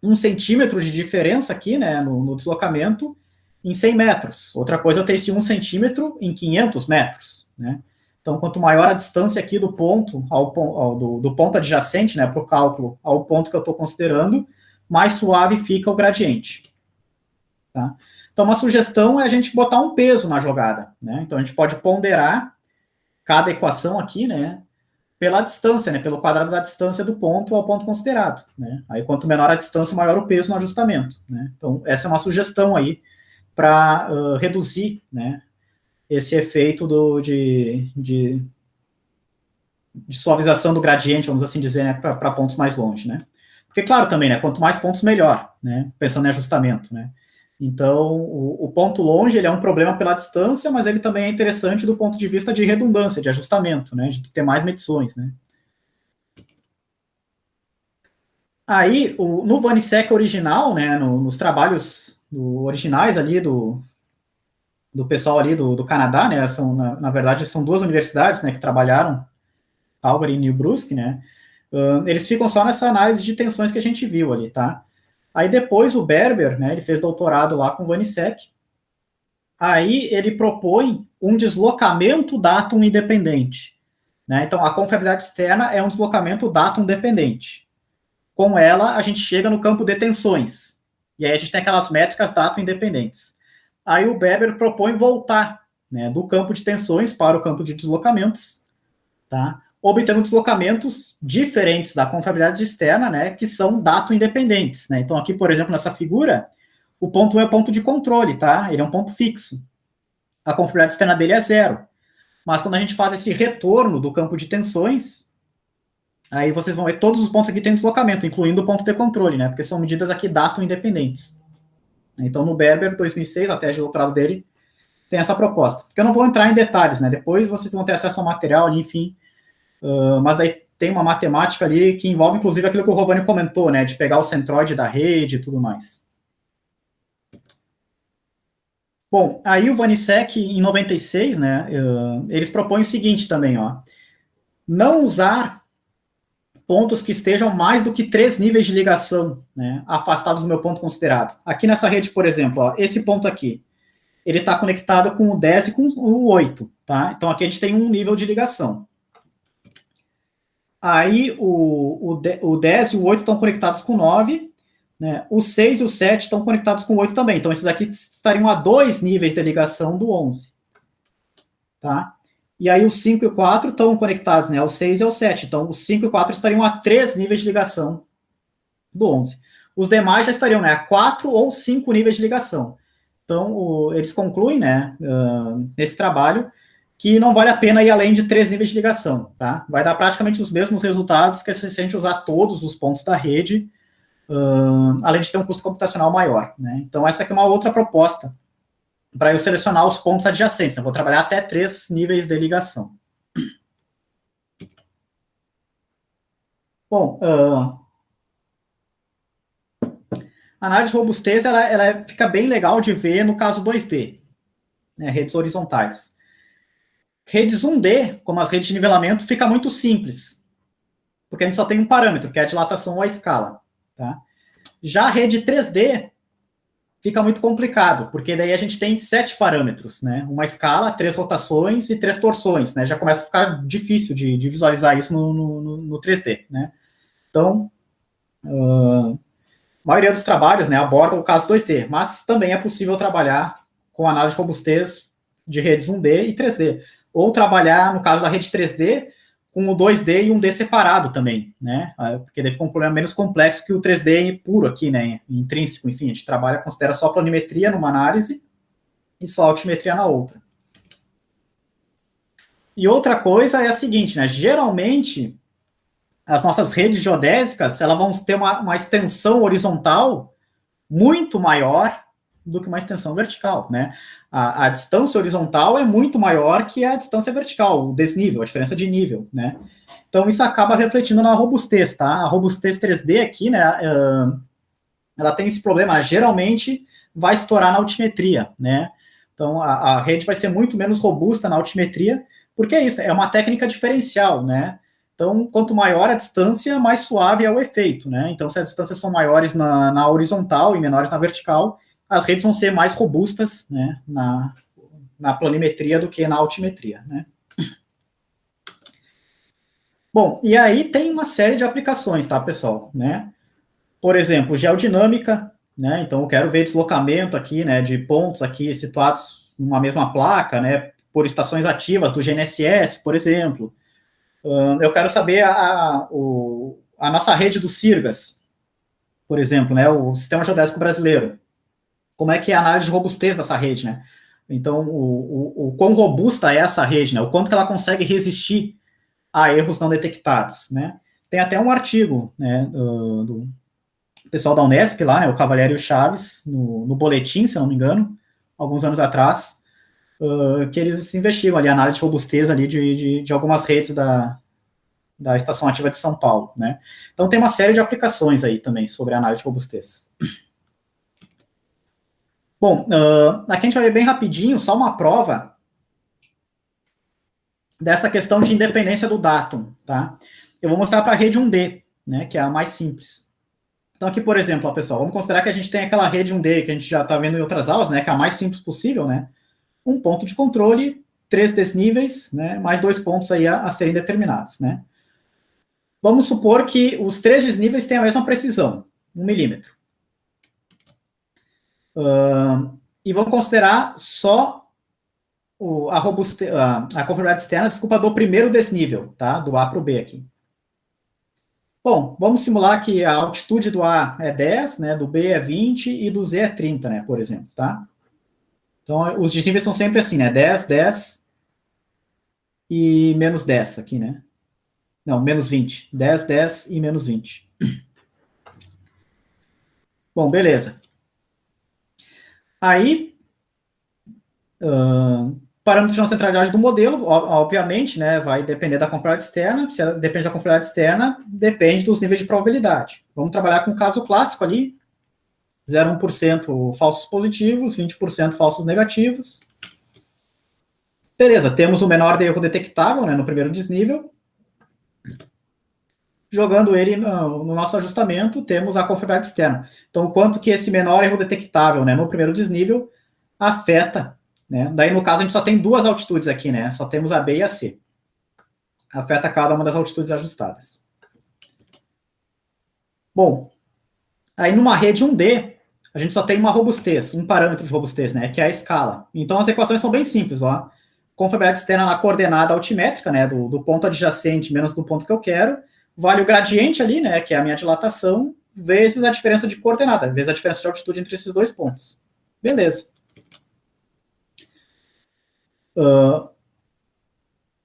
1 centímetro de diferença aqui, né? No deslocamento em 100 metros. Outra coisa é eu ter esse 1 centímetro em 500 metros, né? Então, quanto maior a distância aqui do ponto, do ponto adjacente, né? Para o cálculo, ao ponto que eu estou considerando, mais suave fica o gradiente. Tá? Então, uma sugestão é a gente botar um peso na jogada, né? Então, a gente pode ponderar cada equação aqui, né? Pela distância, né? Pelo quadrado da distância do ponto ao ponto considerado, né? Aí, quanto menor a distância, maior o peso no ajustamento, né? Então, essa é uma sugestão aí para reduzir, né? Esse efeito de suavização do gradiente, vamos assim dizer, né? Para pontos mais longe, né? Porque, claro, também, né? Quanto mais pontos, melhor, né? Pensando em ajustamento, né? Então, o ponto longe, ele é um problema pela distância, mas ele também é interessante do ponto de vista de redundância, de ajustamento, né, de ter mais medições, né. Aí, no Vanisek original, né, nos trabalhos originais ali do pessoal ali do Canadá, né, são, na verdade, são 2 universidades, né, que trabalharam, Calgary e New Brunswick, né, eles ficam só nessa análise de tensões que a gente viu ali, tá. Aí depois o Berber, né, ele fez doutorado lá com o Vanisek. Aí ele propõe um deslocamento datum independente, né? Então a confiabilidade externa é um deslocamento datum dependente. Com ela a gente chega no campo de tensões. E aí a gente tem aquelas métricas datum independentes. Aí o Berber propõe voltar, né, do campo de tensões para o campo de deslocamentos, tá? Obtendo deslocamentos diferentes da confiabilidade externa, né, que são datum independentes, né? Então aqui, por exemplo, nessa figura, o ponto 1 é ponto de controle, tá? Ele é um ponto fixo. A confiabilidade externa dele é 0. Mas quando a gente faz esse retorno do campo de tensões, aí vocês vão ver todos os pontos aqui têm deslocamento, incluindo o ponto de controle, né? Porque são medidas aqui datum independentes. Então, no Berber, 2006, a tese de doutorado dele, tem essa proposta. Porque eu não vou entrar em detalhes, né? Depois vocês vão ter acesso ao material ali, enfim. Mas daí tem uma matemática ali que envolve, inclusive, aquilo que o Rovani comentou, né? De pegar o centroide da rede e tudo mais. Bom, aí o Vanisek, em 96, né, eles propõem o seguinte também, ó, não usar pontos que estejam mais do que 3 níveis de ligação, né, afastados do meu ponto considerado. Aqui nessa rede, por exemplo, ó, esse ponto aqui, ele está conectado com o 10 e com o 8, tá? Então aqui a gente tem um nível de ligação. Aí o 10 e o 8 estão conectados com 9, né? O 6 e o 7 estão conectados com o 8 também. Então, esses aqui estariam a 2 níveis de ligação do 11. Tá? E aí, o 5 e o 4 estão conectados, né? Ao 6 e ao 7. Então, o 5 e o 4 estariam a 3 níveis de ligação do 11. Os demais já estariam, né? A 4 ou 5 níveis de ligação. Então, eles concluem, né? Nesse trabalho, que não vale a pena ir além de 3 níveis de ligação, tá? Vai dar praticamente os mesmos resultados que se a gente usar todos os pontos da rede, além de ter um custo computacional maior, né? Então, essa aqui é uma outra proposta para eu selecionar os pontos adjacentes. Eu vou trabalhar até 3 níveis de ligação. Bom, a análise de robustez, ela fica bem legal de ver no caso 2D, né? Redes horizontais. Redes 1D, como as redes de nivelamento, fica muito simples, porque a gente só tem um parâmetro, que é a dilatação ou a escala. Tá? Já a rede 3D fica muito complicado, porque daí a gente tem 7 parâmetros, né? Uma escala, 3 rotações e 3 torções, né? Já começa a ficar difícil de visualizar isso no 3D, né? Então, a maioria dos trabalhos, né, aborda o caso 2D, mas também é possível trabalhar com análise de robustez de redes 1D e 3D. Ou trabalhar, no caso da rede 3D, com o 2D e 1D separado também, né? Porque daí fica um problema menos complexo que o 3D puro aqui, né? Intrínseco, enfim, a gente trabalha, considera só planimetria numa análise e só altimetria na outra. E outra coisa é a seguinte, né? Geralmente, as nossas redes geodésicas, elas vão ter uma extensão horizontal muito maior do que uma extensão vertical, né? A distância horizontal é muito maior que a distância vertical, o desnível, a diferença de nível, né? Então, isso acaba refletindo na robustez, tá? A robustez 3D aqui, né, ela tem esse problema, ela geralmente vai estourar na altimetria, né? Então, a rede vai ser muito menos robusta na altimetria, porque é isso, é uma técnica diferencial, né? Então, quanto maior a distância, mais suave é o efeito, né? Então, se as distâncias são maiores na horizontal e menores na vertical, as redes vão ser mais robustas, né, na planimetria do que na altimetria, né? Bom, e aí tem uma série de aplicações, tá, pessoal, né? Por exemplo, geodinâmica, né? Então, eu quero ver deslocamento aqui, né, de pontos aqui situados numa mesma placa, né, por estações ativas do GNSS, por exemplo. Eu quero saber a nossa rede do CIRGAS, por exemplo, né, o Sistema Geodésico Brasileiro. Como é que é a análise de robustez dessa rede, né? Então, o quão robusta é essa rede, né? O quanto que ela consegue resistir a erros não detectados, né? Tem até um artigo, né, do pessoal da Unesp lá, né, o Cavalieri e o Chaves, no Boletim, se eu não me engano, alguns anos atrás, que eles investigam ali a análise de robustez ali de algumas redes da Estação Ativa de São Paulo, né? Então tem uma série de aplicações aí também sobre a análise de robustez. Bom, aqui a gente vai ver bem rapidinho, só uma prova dessa questão de independência do datum, tá? Eu vou mostrar para a rede 1D, né, que é a mais simples. Então aqui, por exemplo, ó, pessoal, vamos considerar que a gente tem aquela rede 1D que a gente já está vendo em outras aulas, né, que é a mais simples possível, né? Um ponto de controle, 3 desníveis, né, mais 2 pontos aí a serem determinados, né? Vamos supor que os 3 desníveis têm a mesma precisão, 1 milímetro. E vamos considerar só a conformidade externa, desculpa, do primeiro desnível, tá? Do A para o B aqui. Bom, vamos simular que a altitude do A é 10, né? Do B é 20 e do Z é 30, né? Por exemplo, tá? Então, os desníveis são sempre assim, né? 10, 10 e menos 10 aqui, né? Não, menos 20. 10, 10 e menos 20. Bom, beleza. Aí, parâmetros de não centralidade do modelo, obviamente, né, vai depender da conformidade externa. Se depende da conformidade externa, depende dos níveis de probabilidade. Vamos trabalhar com o caso clássico ali, 0,1% falsos positivos, 20% falsos negativos. Beleza, temos o menor de erro detectável, né, no primeiro desnível. Jogando ele no nosso ajustamento, temos a conformidade externa. Então, quanto que esse menor erro detectável, né, no primeiro desnível afeta, né? Daí, no caso, a gente só tem 2 altitudes aqui, né? Só temos a B e a C. afeta cada uma das altitudes ajustadas. Bom, aí numa rede 1D, a gente só tem uma robustez, um parâmetro de robustez, né, que é a escala. Então as equações são bem simples, ó. Confiabilidade externa na coordenada altimétrica, né, do ponto adjacente menos do ponto que eu quero, vale o gradiente ali, né, que é a minha dilatação, vezes a diferença de coordenada, vezes a diferença de altitude entre esses dois pontos. Beleza.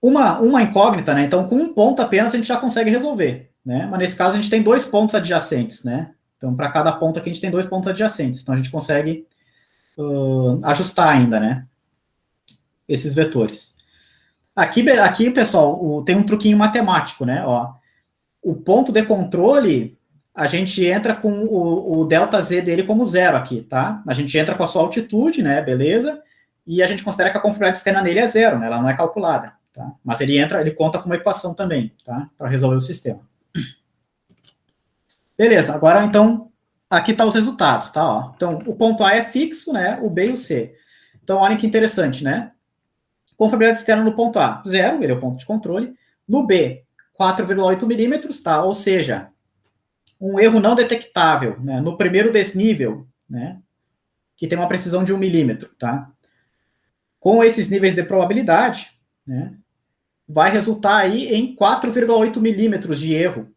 Uma incógnita, né? Então, com um ponto apenas a gente já consegue resolver, né? Mas nesse caso a gente tem 2 pontos adjacentes, né? Então, para cada ponto aqui a gente tem 2 pontos adjacentes. Então, a gente consegue ajustar ainda, né? Esses vetores. Aqui pessoal, tem um truquinho matemático, né? Ó, o ponto de controle, a gente entra com o delta Z dele como zero aqui, tá? A gente entra com a sua altitude, né? Beleza? E a gente considera que a confiabilidade externa nele é zero, né? Ela não é calculada. Tá? Mas ele conta com uma equação também, tá? Para resolver o sistema. Beleza, agora então, aqui tá os resultados, tá? Ó. Então, o ponto A é fixo, né? O B e o C. Então, olha que interessante, né? Confiabilidade externa no ponto A, zero, ele é o ponto de controle. No B, 4,8 milímetros, tá? Ou seja, um erro não detectável, né? No primeiro desnível, né? Que tem uma precisão de 1 milímetro, tá? Com esses níveis de probabilidade, né? Vai resultar aí em 4,8 milímetros de erro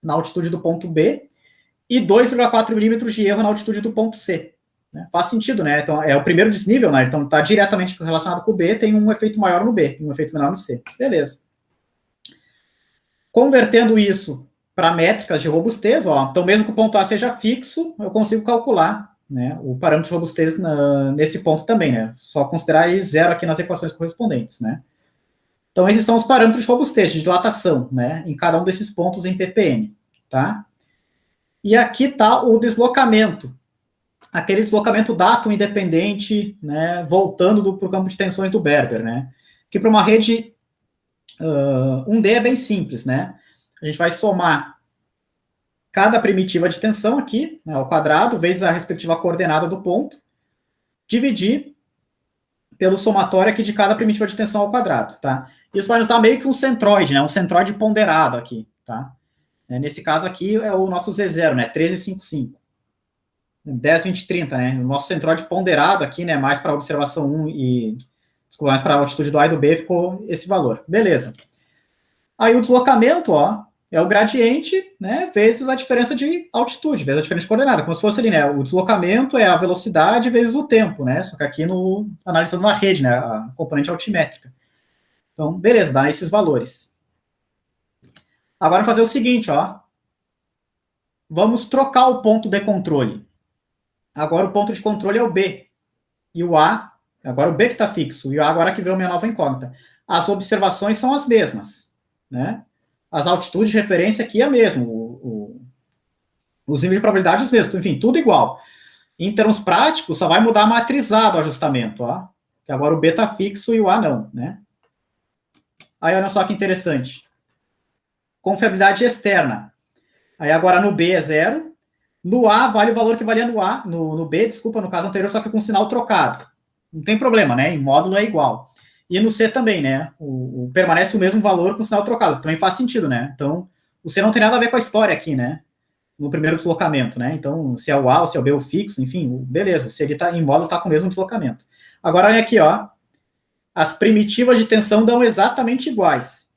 na altitude do ponto B e 2,4 milímetros de erro na altitude do ponto C. Né? Faz sentido, né? Então, é o primeiro desnível, né? Então, está diretamente relacionado com o B, tem um efeito maior no B, um efeito menor no C. Beleza. Convertendo isso para métricas de robustez, ó, então, mesmo que o ponto A seja fixo, eu consigo calcular, né, o parâmetro de robustez nesse ponto também, né? Só considerar ele zero aqui nas equações correspondentes, né? Então, esses são os parâmetros de robustez, de dilatação, né, em cada um desses pontos em ppm, tá? E aqui está o deslocamento, aquele deslocamento datum independente, né, voltando para o campo de tensões do Berber, né? Que para uma rede 1D é bem simples, né? A gente vai somar cada primitiva de tensão aqui, né, ao quadrado, vezes a respectiva coordenada do ponto, dividir pelo somatório aqui de cada primitiva de tensão ao quadrado, tá? Isso vai nos dar meio que um centroide, né? Um centroide ponderado aqui, tá? Nesse caso aqui é o nosso Z0, né? 13,55. 10, 20, 30, né? O nosso centroide ponderado aqui, né? Mais para a observação 1 e... Desculpa, mais para a altitude do A e do B ficou esse valor. Beleza. Aí o deslocamento, ó, é o gradiente, né? Vezes a diferença de altitude, vezes a diferença de coordenada. Como se fosse ali, né? O deslocamento é a velocidade vezes o tempo, né? Só que aqui analisando na rede, né? A componente altimétrica. Então, beleza, dá esses valores. Agora fazer o seguinte, ó. Vamos trocar o ponto de controle. Agora o ponto de controle é o B. E o A, agora o B que está fixo, e o A agora que virou minha nova incógnita. As observações são as mesmas, né? As altitudes de referência aqui é a mesma, os níveis de probabilidade os mesmos, enfim, tudo igual. Em termos práticos, só vai mudar matrizado o ajustamento, ó. Que agora o B está fixo e o A não, né? Aí olha só que interessante. Confiabilidade externa. Aí agora no B é zero, no A vale o valor que valia no A, no B, desculpa, no caso anterior, só que com sinal trocado. Não tem problema, né? Em módulo é igual. E no C também, né? Permanece o mesmo valor com sinal trocado. Também faz sentido, né? Então, o C não tem nada a ver com a história aqui, né? No primeiro deslocamento, né? Então, se é o A ou se é o B o fixo, enfim, beleza. Se ele tá em módulo, está com o mesmo deslocamento. Agora, olha aqui, ó. As primitivas de tensão dão exatamente iguais.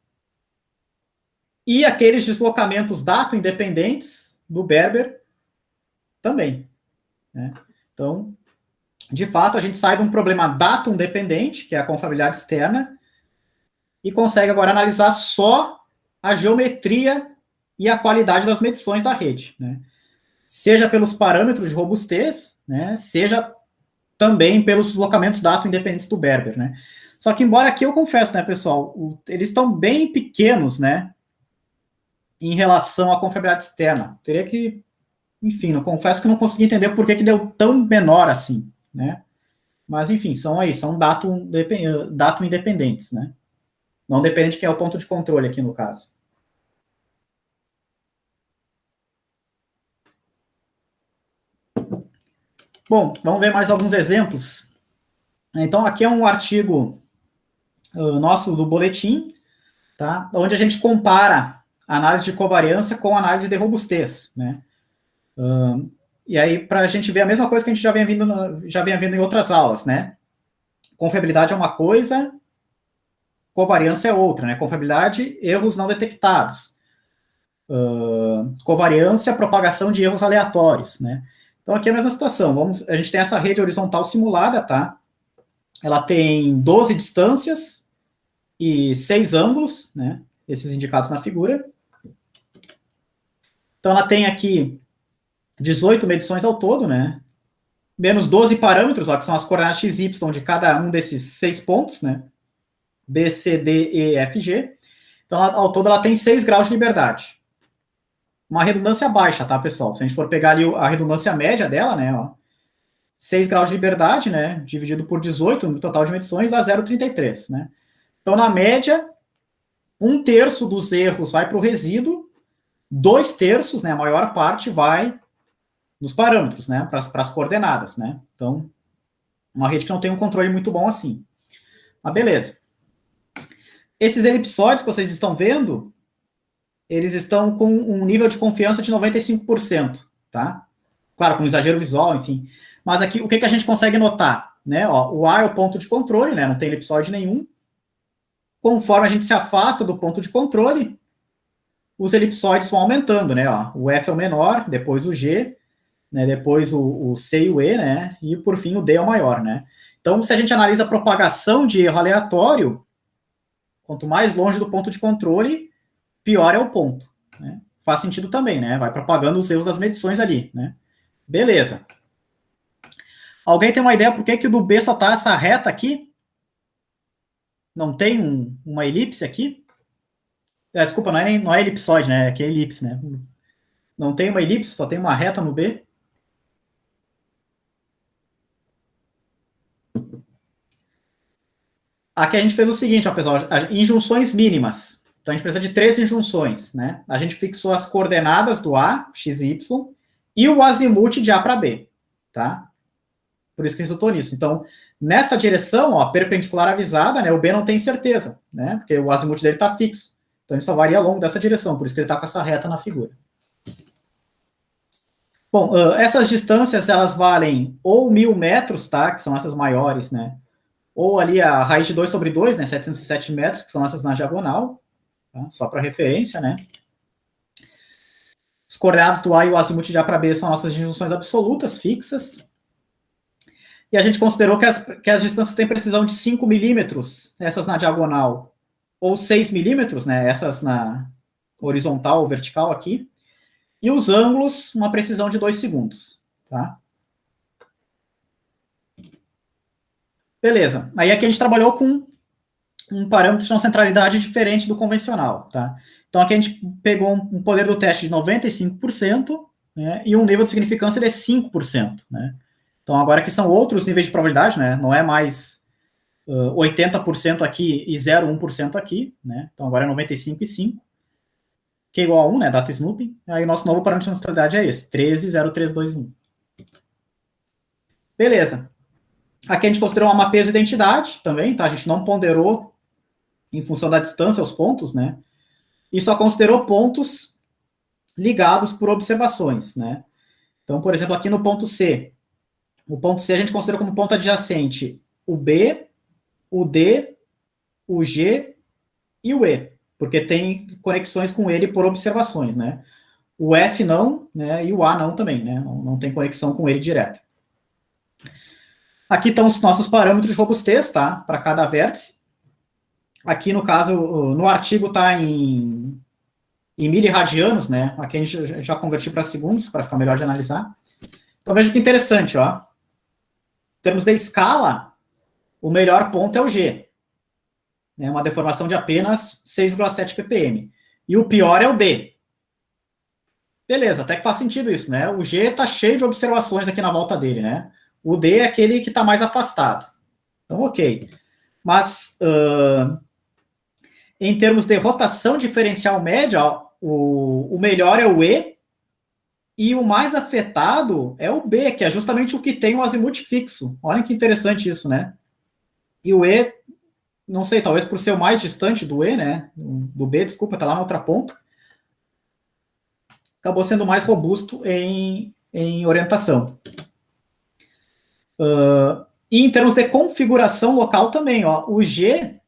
E aqueles deslocamentos dato independentes do Berber também. Né? Então, de fato, a gente sai de um problema datum dependente, que é a confiabilidade externa, e consegue agora analisar só a geometria e a qualidade das medições da rede. Né? Seja pelos parâmetros de robustez, né? Seja também pelos deslocamentos datum independentes do Berber. Né? Só que, embora aqui eu confesso, né, pessoal, eles estão bem pequenos, né, em relação à confiabilidade externa. Teria que, enfim, eu confesso que não consegui entender por que deu tão menor assim, né? Mas, enfim, são datum independentes, né? Não depende de quem é o ponto de controle aqui no caso. Bom, vamos ver mais alguns exemplos. Então, aqui é um artigo nosso do boletim, tá? Onde a gente compara a análise de covariância com a análise de robustez, né? E aí, para a gente ver a mesma coisa que a gente já vem vendo em outras aulas, né? Confiabilidade é uma coisa, covariância é outra, né? Confiabilidade, erros não detectados. Covariância, propagação de erros aleatórios, né? Então, aqui é a mesma situação. A gente tem essa rede horizontal simulada, tá? Ela tem 12 distâncias e 6 ângulos, né? Esses indicados na figura. Então, ela tem aqui 18 medições ao todo, né? Menos 12 parâmetros, ó, que são as coordenadas x, y de cada um desses 6 pontos, né? B, C, D, E, F, G. Então, ao todo, ela tem 6 graus de liberdade. Uma redundância baixa, tá, pessoal? Se a gente for pegar ali a redundância média dela, né, ó, 6 graus de liberdade, né, dividido por 18 no total de medições, dá 0,33, né? Então, na média, 1/3 dos erros vai para o resíduo, 2/3, né, a maior parte vai nos parâmetros, né, para as coordenadas, né? Então, uma rede que não tem um controle muito bom assim. Mas beleza. Esses elipsóides que vocês estão vendo, eles estão com um nível de confiança de 95%, tá? Claro, com exagero visual, enfim. Mas aqui, o que a gente consegue notar? Né? Ó, o A é o ponto de controle, né? Não tem elipsóide nenhum. Conforme a gente se afasta do ponto de controle, os elipsóides vão aumentando, né? Ó, o F é o menor, depois o G, né? Depois o C e o E, né? E por fim o D é o maior, né? Então, se a gente analisa a propagação de erro aleatório, quanto mais longe do ponto de controle, pior é o ponto, né? Faz sentido também, né? Vai propagando os erros das medições ali, né? Beleza. Alguém tem uma ideia por que o do B só tá essa reta aqui? Não tem uma elipse aqui? Desculpa, não é elipsoide, né? Aqui é elipse, né? Não tem uma elipse, só tem uma reta no B. Aqui a gente fez o seguinte, ó, pessoal, injunções mínimas. Então a gente precisa de 3 injunções, né? A gente fixou as coordenadas do A, x e y, e o azimuth de A para B, tá? Por isso que resultou nisso. Então, nessa direção, ó, perpendicular avisada, né? O B não tem certeza, né? Porque o azimuth dele está fixo. Então ele só varia ao longo dessa direção, por isso que ele está com essa reta na figura. Bom, essas distâncias, elas valem ou 1.000 metros, tá? Que são essas maiores, né? Ou ali a raiz de 2 sobre 2, né? 707 metros, que são essas na diagonal, tá? Só para referência, né? Os coordenados do A e o azimuth de A para B são nossas injunções absolutas, fixas. E a gente considerou que as distâncias têm precisão de 5 milímetros, essas na diagonal, ou 6 milímetros, né? Essas na horizontal ou vertical aqui. E os ângulos, uma precisão de 2 segundos, tá? Beleza. Aí aqui a gente trabalhou com um parâmetro de não centralidade diferente do convencional, tá? Então aqui a gente pegou um poder do teste de 95%, né, e um nível de significância de 5%, né? Então agora que são outros níveis de probabilidade, né? Não é mais 80% aqui e 0,1% aqui, né? Então agora é 95 e 5, que é igual a 1, né? Data Snooping. Aí o nosso novo parâmetro de neutralidade é esse, 13,0321. Beleza. Aqui a gente considerou uma peso identidade também, tá? A gente não ponderou em função da distância aos pontos, né? E só considerou pontos ligados por observações, né? Então, por exemplo, aqui no ponto C, o ponto C a gente considera como ponto adjacente o B, o D, o G e o E, porque tem conexões com ele por observações, né? O F não, né? E o A não também, né? Não tem conexão com ele direta. Aqui estão os nossos parâmetros de robustez, tá? Para cada vértice. Aqui, no caso, no artigo está em miliradianos, né? Aqui a gente já converti para segundos, para ficar melhor de analisar. Então, veja que interessante, ó. Em termos de escala, o melhor ponto é o G. Né? Uma deformação de apenas 6,7 ppm. E o pior é o D. Beleza, até que faz sentido isso, né? O G está cheio de observações aqui na volta dele, né? O D é aquele que está mais afastado. Então, ok. Mas, em termos de rotação diferencial média, ó, o melhor é o E, e o mais afetado é o B, que é justamente o que tem o azimuth fixo. Olha que interessante isso, né? E o E não sei, talvez por ser o mais distante do E, né? Do B, desculpa, tá lá na outra ponta. Acabou sendo mais robusto em orientação. E em termos de configuração local também, ó, o G,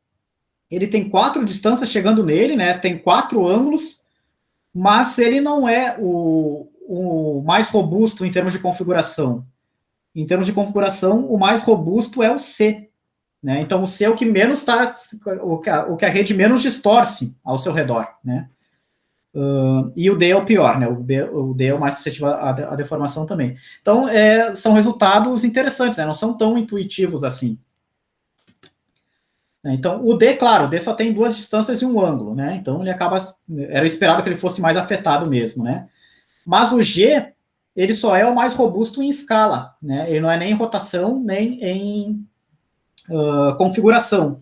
ele tem 4 distâncias chegando nele, né? Tem 4 ângulos, mas ele não é o mais robusto em termos de configuração. Em termos de configuração, o mais robusto é o C, né? Então, o C é o que menos está, o que a rede menos distorce ao seu redor, né? E o D é o pior, né? O D é o mais suscetível à deformação também. Então, são resultados interessantes, né? Não são tão intuitivos assim. Então, o D, claro, o D só tem 2 distâncias e um ângulo, né? Então, ele acaba... Era esperado que ele fosse mais afetado mesmo, né? Mas o G, ele só é o mais robusto em escala, né? Ele não é nem em rotação, nem em configuração.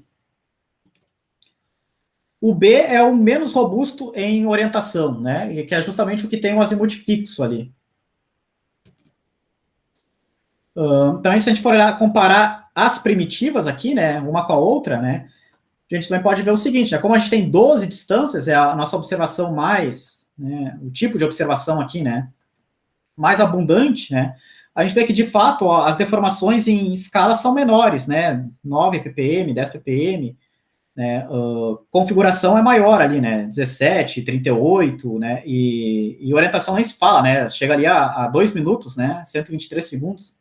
O B é o menos robusto em orientação, né? Que é justamente o que tem o azimuth fixo ali. Então, se a gente for comparar as primitivas aqui, né, uma com a outra, né, a gente também pode ver o seguinte, né, como a gente tem 12 distâncias, é a nossa observação mais, né, o tipo de observação aqui, né, mais abundante, né, a gente vê que, de fato, ó, as deformações em escala são menores, né, 9 ppm, 10 ppm, né, configuração é maior ali, né, 17, 38, né, e orientação nem se fala, né, chega ali a 2 minutos, né, 123 segundos.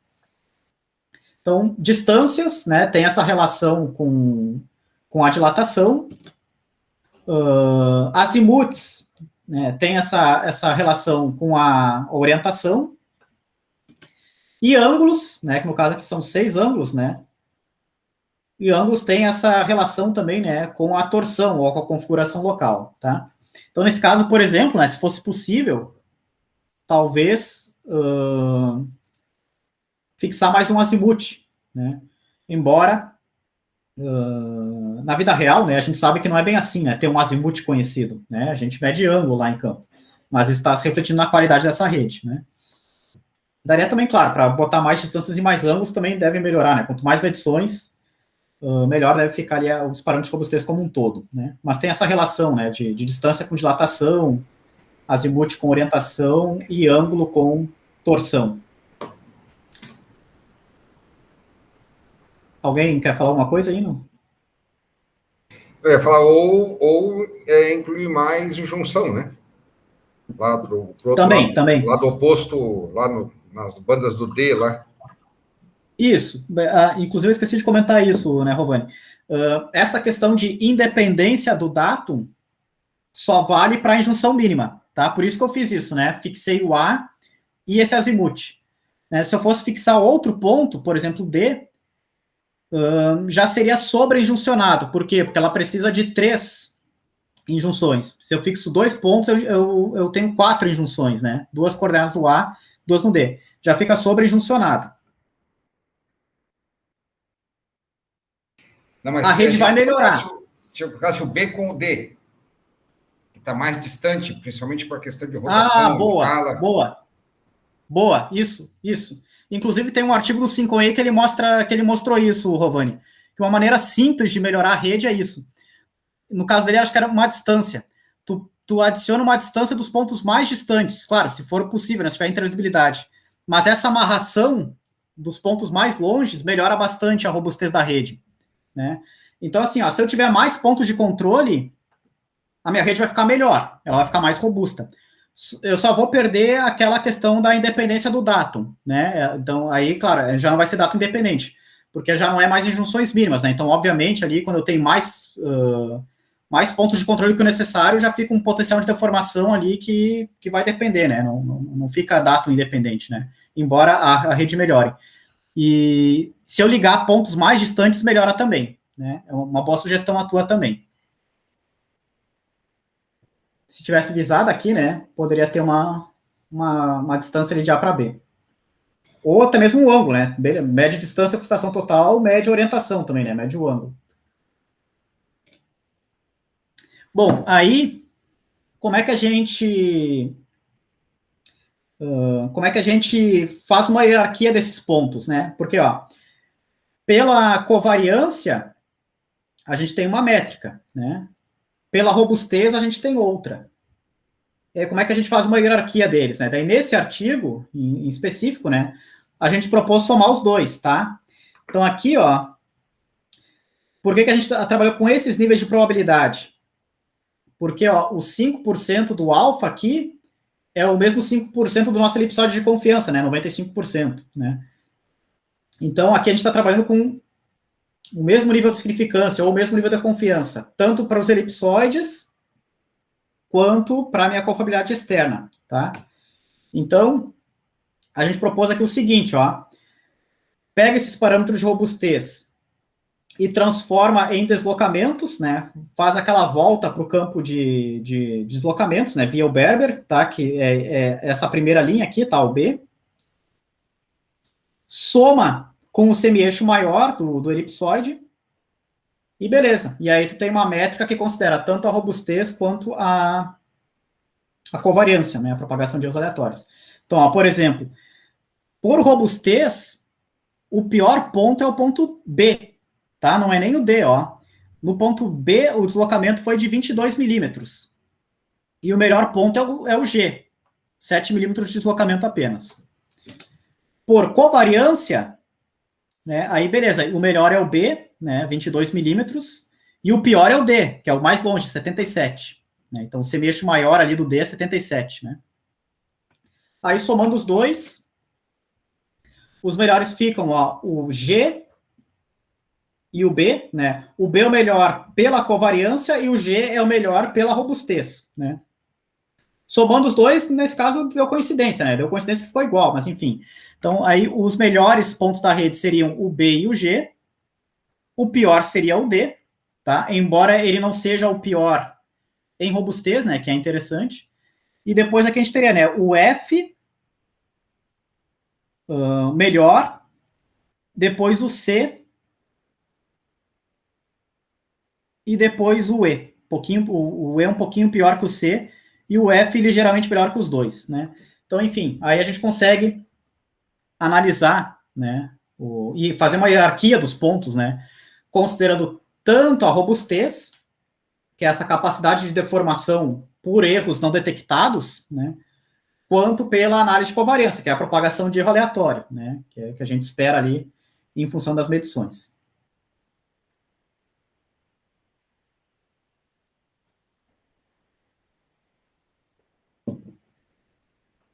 Então, distâncias, né, tem essa relação com a dilatação. Azimuths, né, tem essa relação com a orientação. E ângulos, né, que no caso aqui são 6 ângulos, né, e ângulos tem essa relação também, né, com a torção ou com a configuração local, tá? Então, nesse caso, por exemplo, né, se fosse possível, talvez fixar mais um azimuth, né? Embora na vida real, né, a gente sabe que não é bem assim, né, ter um azimuth conhecido, né, a gente mede ângulo lá em campo, mas isso está se refletindo na qualidade dessa rede, né. Daria também, claro, para botar mais distâncias e mais ângulos também deve melhorar, né, quanto mais medições, melhor deve ficar ali os parâmetros de robustez como um todo, né, mas tem essa relação, né, de distância com dilatação, azimuth com orientação e ângulo com torção. Alguém quer falar alguma coisa aí, não? Eu ia falar, incluir mais junção, né? Lá pro outro Também, também. lado oposto, lá nas bandas do D, lá. Isso. Inclusive, eu esqueci de comentar isso, né, Rovani? Essa questão de independência do datum só vale para a injunção mínima, tá? Por isso que eu fiz isso, né? Fixei o A e esse azimuth. Né? Se eu fosse fixar outro ponto, por exemplo, D, já seria sobre-injuncionado. Por quê? Porque ela precisa de 3 injunções. Se eu fixo 2 pontos, eu tenho 4 injunções, né? 2 coordenadas do A, 2 no D. Já fica sobre-injuncionado. Não, mas A rede vai melhorar. Se eu colocasse o B com o D, que está mais distante, principalmente por questão de rotação, escala. Boa, isso. Inclusive, tem um artigo do 5A que ele mostrou isso, Rovani. Que uma maneira simples de melhorar a rede é isso. No caso dele, acho que era uma distância. Tu adiciona uma distância dos pontos mais distantes, claro, se for possível, né, se tiver intransibilidade. Mas essa amarração dos pontos mais longes melhora bastante a robustez da rede, né? Então, assim, ó, se eu tiver mais pontos de controle, a minha rede vai ficar melhor, ela vai ficar mais robusta. Eu só vou perder aquela questão da independência do datum, né? Então, aí, claro, já não vai ser datum independente, porque já não é mais injunções mínimas, né? Então, obviamente, ali, quando eu tenho mais pontos de controle que o necessário, já fica um potencial de deformação ali que vai depender, né? Não fica datum independente, né? Embora a rede melhore. E se eu ligar pontos mais distantes, melhora também, né? É uma boa sugestão a tua também. Se tivesse visado aqui, né, poderia ter uma distância ali de A para B. Ou até mesmo um ângulo, né? Mede distância com estação total, mede orientação também, né? Mede o ângulo. Bom, aí, como é que a gente faz uma hierarquia desses pontos, né? Porque, ó, pela covariância, a gente tem uma métrica, né? Pela robustez, a gente tem outra. Como é que a gente faz uma hierarquia deles, né? Daí, nesse artigo, em específico, né, a gente propôs somar os dois, tá? Então, aqui, ó, por que a gente trabalhou com esses níveis de probabilidade? Porque, ó, os 5% do alfa aqui é o mesmo 5% do nosso elipsóide de confiança, né? 95%, né? Então, aqui a gente está trabalhando com o mesmo nível de significância ou o mesmo nível de confiança, tanto para os elipsóides quanto para a minha confiabilidade externa, tá? Então, a gente propôs aqui o seguinte, ó, pega esses parâmetros de robustez e transforma em deslocamentos, né? Faz aquela volta para o campo de deslocamentos, né? Via o Berber, tá? Que é essa primeira linha aqui, tá? O B. Soma com o semi-eixo maior do elipsoide e beleza. E aí tu tem uma métrica que considera tanto a robustez quanto a covariância, né? A propagação de erros aleatórios. Então, ó, por exemplo, por robustez, o pior ponto é o ponto B, tá? Não é nem o D, ó. No ponto B, o deslocamento foi de 22 milímetros. E o melhor ponto é o G, 7 milímetros de deslocamento apenas. Por covariância, né, aí beleza, o melhor é o B, né, 22 milímetros, e o pior é o D, que é o mais longe, 77. Né? Então, o semi-eixo maior ali do D é 77. Né? Aí, somando os dois, os melhores ficam ó, o G e o B, né? O B é o melhor pela covariância e o G é o melhor pela robustez, né? Somando os dois, nesse caso, deu coincidência, né? Deu coincidência que ficou igual, mas enfim. Então, aí, os melhores pontos da rede seriam o B e o G. O pior seria o D, tá? Embora ele não seja o pior em robustez, né? Que é interessante. E depois aqui a gente teria, né? O F melhor, depois o C e depois o E. O E é um pouquinho pior que o C e o F ligeiramente melhor que os dois, né? Então, enfim, aí a gente consegue analisar, né? E fazer uma hierarquia dos pontos, né? Considerando tanto a robustez, que é essa capacidade de deformação por erros não detectados, né? Quanto pela análise de covariância, que é a propagação de erro aleatório, né? Que a gente espera ali em função das medições.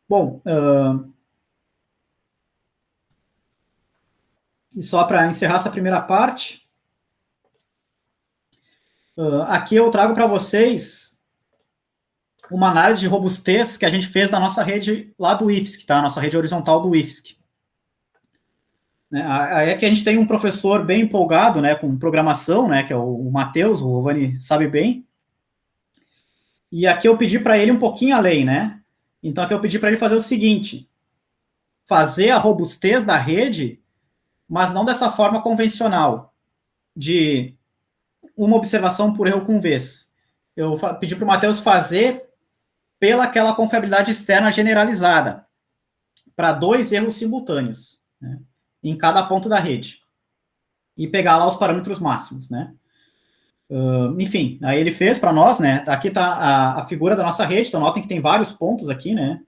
Bom, e só para encerrar essa primeira parte, aqui eu trago para vocês uma análise de robustez que a gente fez na nossa rede lá do IFSC, tá? Nossa rede horizontal do IFSC. Né? Aí é que a gente tem um professor bem empolgado, né, com programação, né, que é o Matheus, o Rovani sabe bem. E aqui eu pedi para ele um pouquinho além, né? Então aqui eu pedi para ele fazer o seguinte: fazer a robustez da rede, mas não dessa forma convencional, de uma observação por erro com vez. Eu pedi para o Matheus fazer pela aquela confiabilidade externa generalizada, para 2 erros simultâneos, né, em cada ponto da rede. E pegar lá os parâmetros máximos, né? Enfim, aí ele fez para nós, né? Aqui está a figura da nossa rede, então notem que tem vários pontos aqui, né?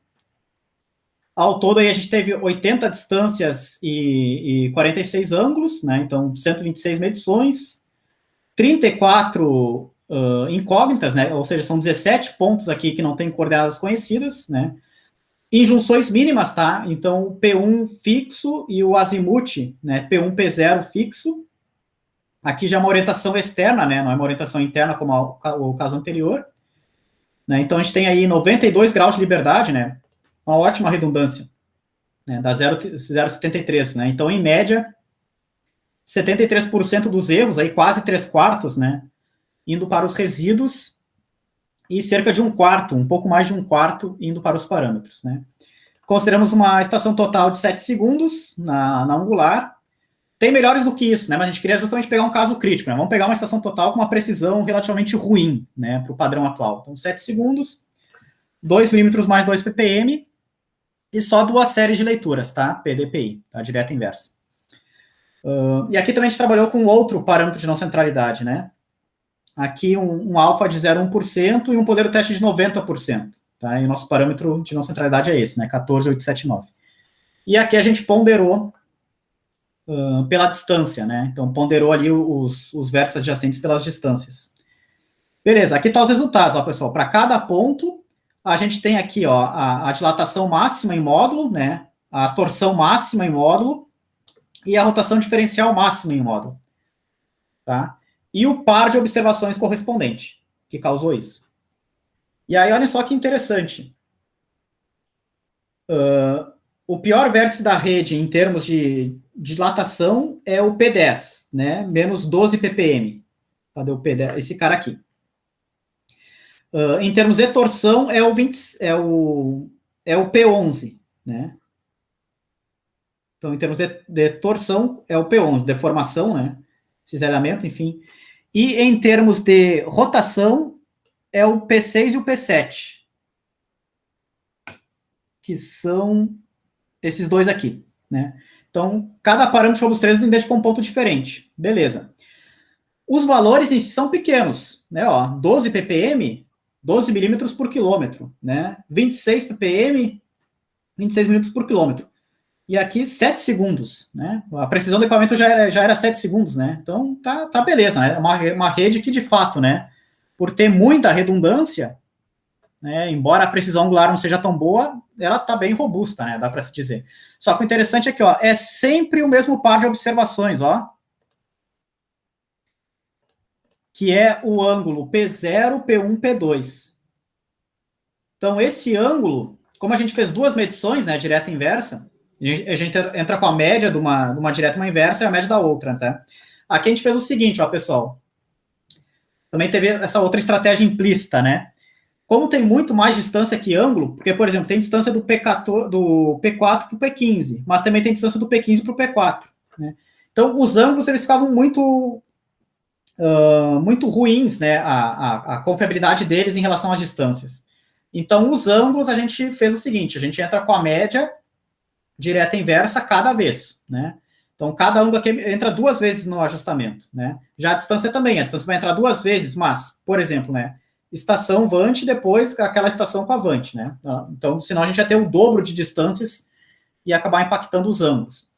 Ao todo aí a gente teve 80 distâncias e 46 ângulos, né? Então 126 medições, 34 incógnitas, né? Ou seja, são 17 pontos aqui que não têm coordenadas conhecidas, né? Injunções mínimas, tá? Então o P1 fixo e o azimuth, né? P1, P0 fixo. Aqui já é uma orientação externa, né? Não é uma orientação interna como o caso anterior. Né? Então a gente tem aí 92 graus de liberdade, né? Uma ótima redundância, né? Da 0,73, né? Então, em média, 73% dos erros, aí quase 3/4, né? Indo para os resíduos e cerca de 1/4, um pouco mais de 1/4 indo para os parâmetros, né? Consideramos uma estação total de 7 segundos na angular. Tem melhores do que isso, né? Mas a gente queria justamente pegar um caso crítico, né? Vamos pegar uma estação total com uma precisão relativamente ruim, né? Para o padrão atual. Então, 7 segundos, 2 milímetros mais 2 ppm e só 2 séries de leituras, tá? PDPI, tá? Direta e inversa. E aqui também a gente trabalhou com outro parâmetro de não centralidade, né? aqui um alfa de 0,1% e um poder do teste de 90%. Tá? E o nosso parâmetro de não centralidade é esse, né? 14,879. E aqui a gente ponderou pela distância, né? Então, ponderou ali os vértices adjacentes pelas distâncias. Beleza, aqui tá os resultados, ó, pessoal. Para cada ponto, a gente tem aqui, ó, a dilatação máxima em módulo, né? A torção máxima em módulo e a rotação diferencial máxima em módulo. Tá? E o par de observações correspondente, que causou isso. E aí, olha só que interessante. O pior vértice da rede em termos de dilatação é o P10, né? Menos 12 ppm. Cadê o P10? Esse cara aqui. Em termos de torção, é o P11, né? Então, em termos de torção, é o P11, deformação, né? Cisalhamento, enfim. E em termos de rotação, é o P6 e o P7, que são esses dois aqui, né? Então, cada parâmetro sobre os três deixa com um ponto diferente. Beleza. Os valores em si são pequenos, né? Ó, 12 ppm, 12 milímetros por quilômetro, né? 26 ppm, 26 milímetros por quilômetro. E aqui, 7 segundos, né? A precisão do equipamento já era 7 segundos, né? Então, tá beleza, né? É uma rede que, de fato, né? Por ter muita redundância, né? Embora a precisão angular não seja tão boa, ela tá bem robusta, né? Dá para se dizer. Só que o interessante é que, ó, é sempre o mesmo par de observações, ó. Que é o ângulo P0, P1, P2. Então, esse ângulo, como a gente fez duas medições, né? Direta e inversa, a gente entra com a média de uma direta e uma inversa e a média da outra, tá? Aqui a gente fez o seguinte, ó, pessoal. Também teve essa outra estratégia implícita, né? Como tem muito mais distância que ângulo, porque, por exemplo, tem distância do P4 para o P15, mas também tem distância do P15 para o P4, né? Então, os ângulos, eles ficavam muito ruins, né? A confiabilidade deles em relação às distâncias. Então, os ângulos, a gente fez o seguinte, a gente entra com a média direta e inversa cada vez, né? Então, cada ângulo aqui entra 2 vezes no ajustamento, né? Já a distância também, a distância vai entrar 2 vezes, mas, por exemplo, né? Estação Vante, depois aquela estação com a Vante, né? Então, senão a gente ia ter o dobro de distâncias e acabar impactando os ângulos.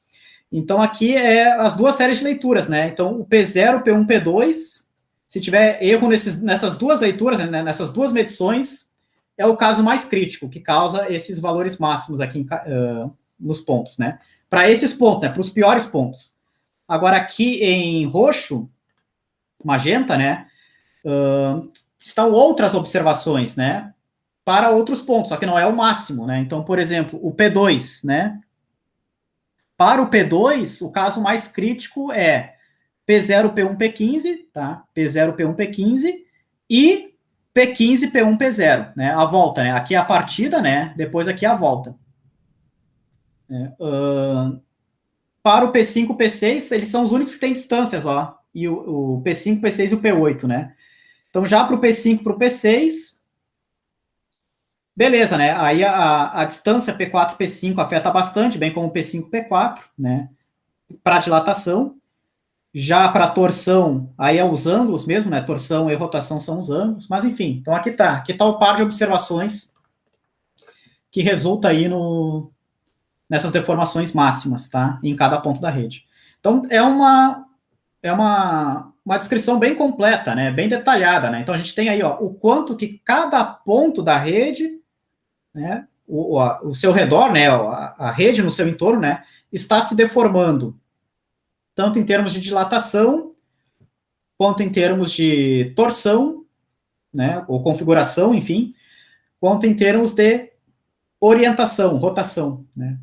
Então, aqui é as duas séries de leituras, né? Então, o P0, P1, P2, se tiver erro nessas duas leituras, né? Nessas duas medições, é o caso mais crítico, que causa esses valores máximos aqui nos pontos, né? Para esses pontos, né? Para os piores pontos. Agora, aqui em roxo, magenta, né? Estão outras observações, né? Para outros pontos, só que não é o máximo, né? Então, por exemplo, o P2, né? Para o P2, o caso mais crítico é P0, P1, P15, tá? P0, P1, P15 e P15, P1, P0, né? A volta, né? Aqui é a partida, né? Depois aqui é a volta. Para o P5 e P6, eles são os únicos que têm distâncias, ó. E o P5, P6 e o P8, né? Então, já para o P5 e para o P6, beleza, né? Aí a distância P4 e P5 afeta bastante, bem como o P5 e P4, né? Para dilatação. Já para torção, aí é os ângulos mesmo, né? Torção e rotação são os ângulos, mas enfim. Então, aqui tá o par de observações que resulta aí nessas deformações máximas, tá? Em cada ponto da rede. Então, é uma descrição bem completa, né? Bem detalhada, né? Então, a gente tem aí, ó, o quanto que cada ponto da rede, né? O seu redor, né? A rede no seu entorno, né? Está se deformando, tanto em termos de dilatação, quanto em termos de torção, né? Ou configuração, enfim, quanto em termos de orientação, rotação, né?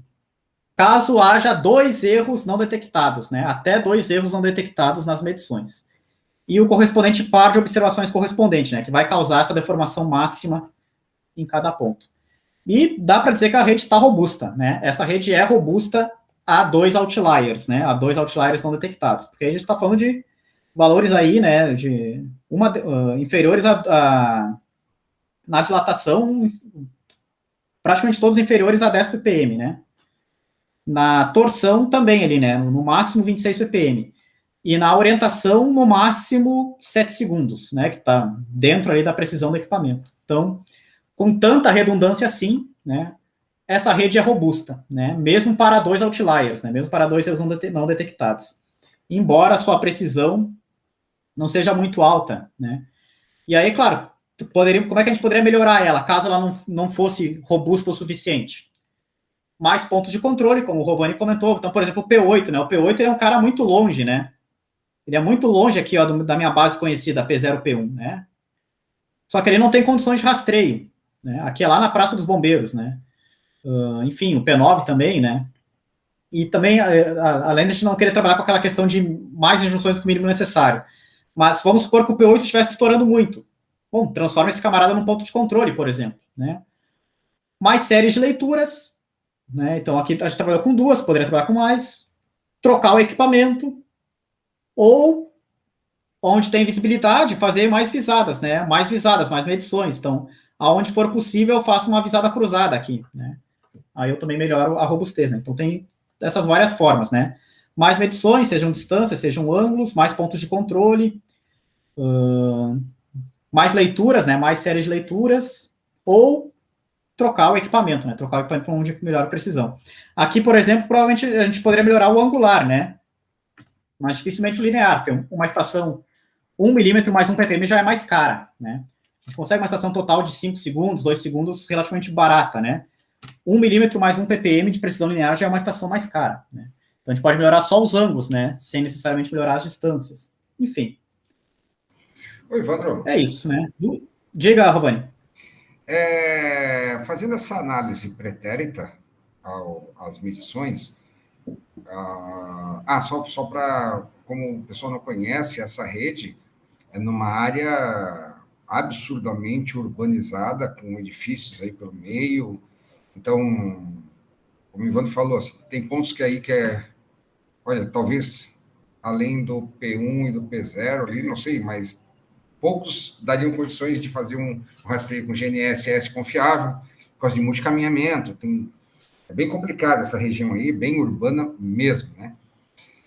Caso haja 2 erros não detectados, né? Até 2 erros não detectados nas medições. E o correspondente par de observações correspondente, né? Que vai causar essa deformação máxima em cada ponto. E dá para dizer que a rede está robusta, né? Essa rede é robusta a 2 outliers, né? A 2 outliers não detectados. Porque a gente está falando de valores aí, né? Inferiores na dilatação, praticamente todos inferiores a 10 ppm, né? Na torção também ali, né? No máximo 26 ppm. e na orientação, no máximo, 7 segundos, né, que está dentro ali da precisão do equipamento. Então, com tanta redundância assim, né, essa rede é robusta, né, mesmo para 2 outliers, né, mesmo para 2 erros não detectados. Embora a sua precisão não seja muito alta, né. E aí, claro, como é que a gente poderia melhorar ela, caso ela não fosse robusta o suficiente? Mais pontos de controle, como o Rovani comentou. Então, por exemplo, o P8, né? O P8 é um cara muito longe, né? Ele é muito longe aqui, ó, da minha base conhecida, P0P1, né? Só que ele não tem condições de rastreio, né? Aqui é lá na Praça dos Bombeiros, né? Enfim, o P9 também, né? E também, além de a gente não querer trabalhar com aquela questão de mais injunções que o mínimo necessário. Mas vamos supor que o P8 estivesse estourando muito. Bom, transforma esse camarada num ponto de controle, por exemplo, né? Mais séries de leituras, né? Então aqui a gente trabalhou com 2, poderia trabalhar com mais. Trocar o equipamento, ou onde tem visibilidade, fazer mais visadas, né? Mais visadas, mais medições. Então, aonde for possível, eu faço uma visada cruzada aqui, né? Aí eu também melhoro a robustez, né? Então tem dessas várias formas, né? Mais medições, sejam distâncias, sejam ângulos, mais pontos de controle, mais leituras, né? Mais séries de leituras, ou trocar o equipamento, né? Trocar o equipamento para onde melhora a precisão. Aqui, por exemplo, provavelmente a gente poderia melhorar o angular, né? Mas dificilmente o linear, porque uma estação 1 milímetro mais 1 ppm já é mais cara, né? A gente consegue uma estação total de 5 segundos, 2 segundos, relativamente barata, né? 1 milímetro mais 1 ppm de precisão linear já é uma estação mais cara, né? Então a gente pode melhorar só os ângulos, né? Sem necessariamente melhorar as distâncias. Enfim. Oi, Evandro. É isso, né? Diga, Rovani. Fazendo essa análise pretérita às medições, só para, como o pessoal não conhece, essa rede é numa área absurdamente urbanizada, com edifícios aí pelo meio. Então, como o Ivandro falou, tem pontos olha, talvez além do P1 e do P0 ali, não sei, mas poucos dariam condições de fazer um rastreio com GNSS confiável, por causa de multicaminhamento. É bem complicado essa região aí, bem urbana mesmo, né?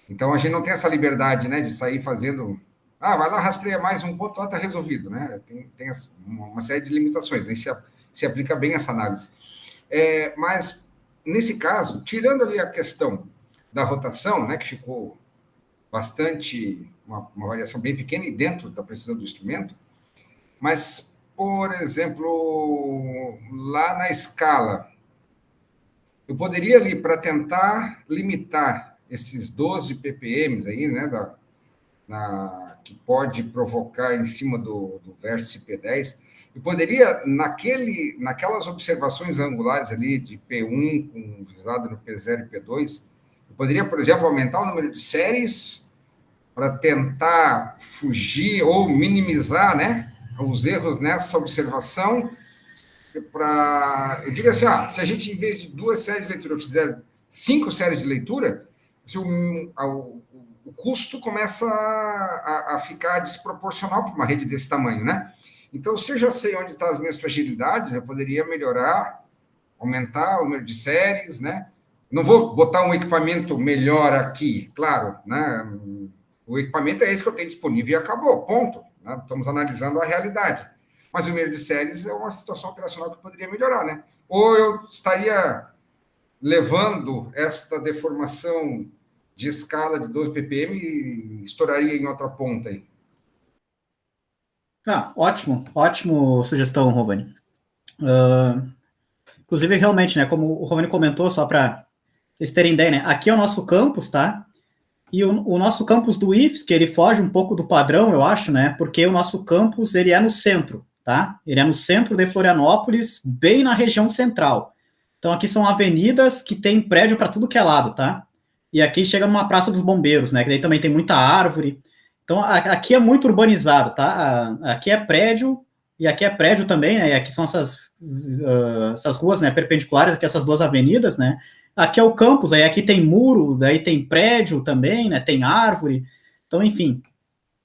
Então, a gente não tem essa liberdade, né, de sair fazendo... vai lá, rastreia mais um ponto, lá está resolvido, né? Tem uma série de limitações, né? Se aplica bem essa análise. Mas, nesse caso, tirando ali a questão da rotação, né, que ficou bastante... Uma variação bem pequena e dentro da precisão do instrumento, mas, por exemplo, lá na escala, eu poderia ali, para tentar limitar esses 12 ppm aí, né, que pode provocar em cima do vértice P10, eu poderia, naquelas observações angulares ali de P1 com visada no P0 e P2, eu poderia, por exemplo, aumentar o número de séries para tentar fugir ou minimizar, né, os erros nessa observação. Eu digo assim, se a gente, em vez de 2 séries de leitura, fizer 5 séries de leitura, o custo começa a ficar desproporcional para uma rede desse tamanho, né? Então, se eu já sei onde estão as minhas fragilidades, eu poderia melhorar, aumentar o número de séries, né? Não vou botar um equipamento melhor aqui, claro, né? O equipamento é esse que eu tenho disponível e acabou, ponto. Né? Estamos analisando a realidade. Mas o número de séries é uma situação operacional que poderia melhorar, né? Ou eu estaria levando esta deformação de escala de 12 ppm e estouraria em outra ponta aí. Ótimo sugestão, Rovani. Inclusive, realmente, né, como o Rovani comentou, só para vocês terem ideia, né, aqui é o nosso campus, tá? E o nosso campus do IFSC, que ele foge um pouco do padrão, eu acho, né? Porque o nosso campus, ele é no centro, tá? Ele é no centro de Florianópolis, bem na região central. Então, aqui são avenidas que tem prédio para tudo que é lado, tá? E aqui chega numa Praça dos Bombeiros, né? Que daí também tem muita árvore. Então, aqui é muito urbanizado, tá? Aqui é prédio, e aqui é prédio também, né? E aqui são essas ruas, né, perpendiculares, aqui essas 2 avenidas, né? Aqui é o campus, aí aqui tem muro, daí tem prédio também, né? Tem árvore. Então, enfim,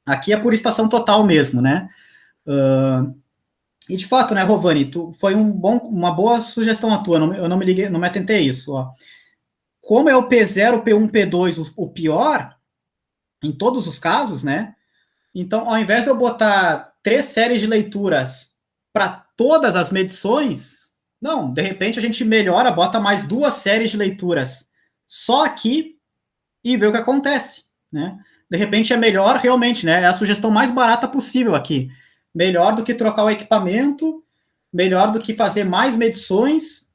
aqui é por estação total mesmo, né? E de fato, né, Rovani, foi uma boa sugestão a tua, eu não me atentei a isso. Ó. Como é o P0, P1, P2 o pior, em todos os casos, né? Então, ao invés de eu botar 3 séries de leituras para todas as medições, não, de repente a gente melhora, bota mais 2 séries de leituras só aqui e vê o que acontece, né? De repente é melhor realmente, né? É a sugestão mais barata possível aqui. Melhor do que trocar o equipamento, melhor do que fazer mais medições,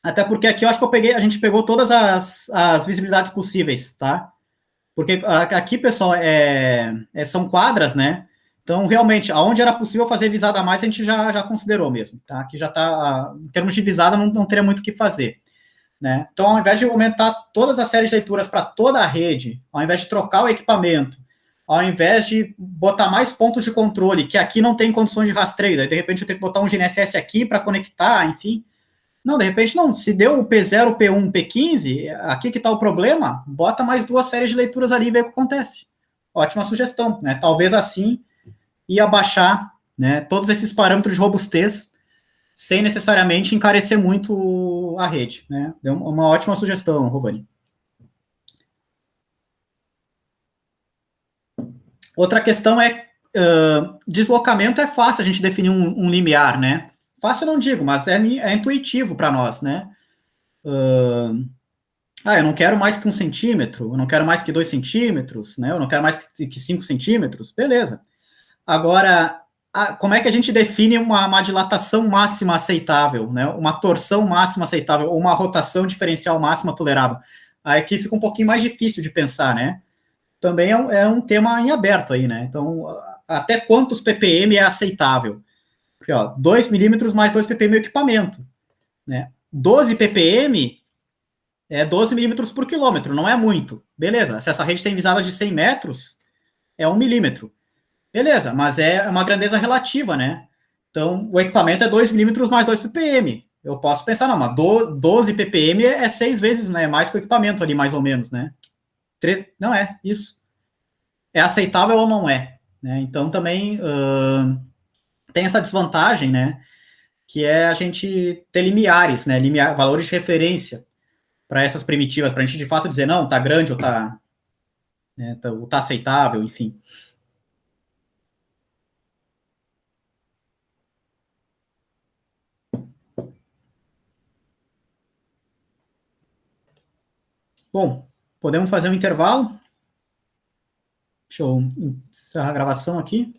até porque aqui eu acho que a gente pegou todas as visibilidades possíveis, tá? Porque aqui, pessoal, são quadras, né? Então, realmente, aonde era possível fazer visada a mais, a gente já considerou mesmo, tá? Aqui já está, em termos de visada, não teria muito o que fazer, né? Então, ao invés de aumentar todas as séries de leituras para toda a rede, ao invés de trocar o equipamento, ao invés de botar mais pontos de controle, que aqui não tem condições de rastreio, daí, de repente eu tenho que botar um GNSS aqui para conectar, enfim, não, de repente não. Se deu o P0, P1, P15, aqui que está o problema, bota mais 2 séries de leituras ali e vê o que acontece. Ótima sugestão, né? Talvez assim ia baixar, né, todos esses parâmetros de robustez sem necessariamente encarecer muito a rede, né? Deu uma ótima sugestão, Rovani. Outra questão é deslocamento é fácil a gente definir um limiar, né? Fácil eu não digo, mas é intuitivo para nós, né? Eu não quero mais que 1 centímetro, eu não quero mais que 2 centímetros, né? Eu não quero mais que 5 centímetros, beleza. Agora, como é que a gente define uma dilatação máxima aceitável, né? Uma torção máxima aceitável, ou uma rotação diferencial máxima tolerável? Aí aqui fica um pouquinho mais difícil de pensar, né? Também é um tema em aberto aí, né? Então, até quantos ppm é aceitável? Porque, ó, 2 milímetros mais 2 ppm é o equipamento, né? 12 ppm é 12 milímetros por quilômetro, não é muito. Beleza, se essa rede tem visadas de 100 metros, é 1 milímetro. Beleza, mas é uma grandeza relativa, né? Então, o equipamento é 2 milímetros mais 2 ppm. Eu posso pensar, não, mas 12 ppm é 6 vezes, né, mais que o equipamento ali, mais ou menos, né? Não é, isso. É aceitável ou não é? Né? Então, também tem essa desvantagem, né? Que é a gente ter limiares, né? Valores de referência para essas primitivas, para a gente de fato dizer, não, tá grande ou tá, né, ou tá aceitável, enfim. Bom, podemos fazer um intervalo. Deixa eu encerrar a gravação aqui.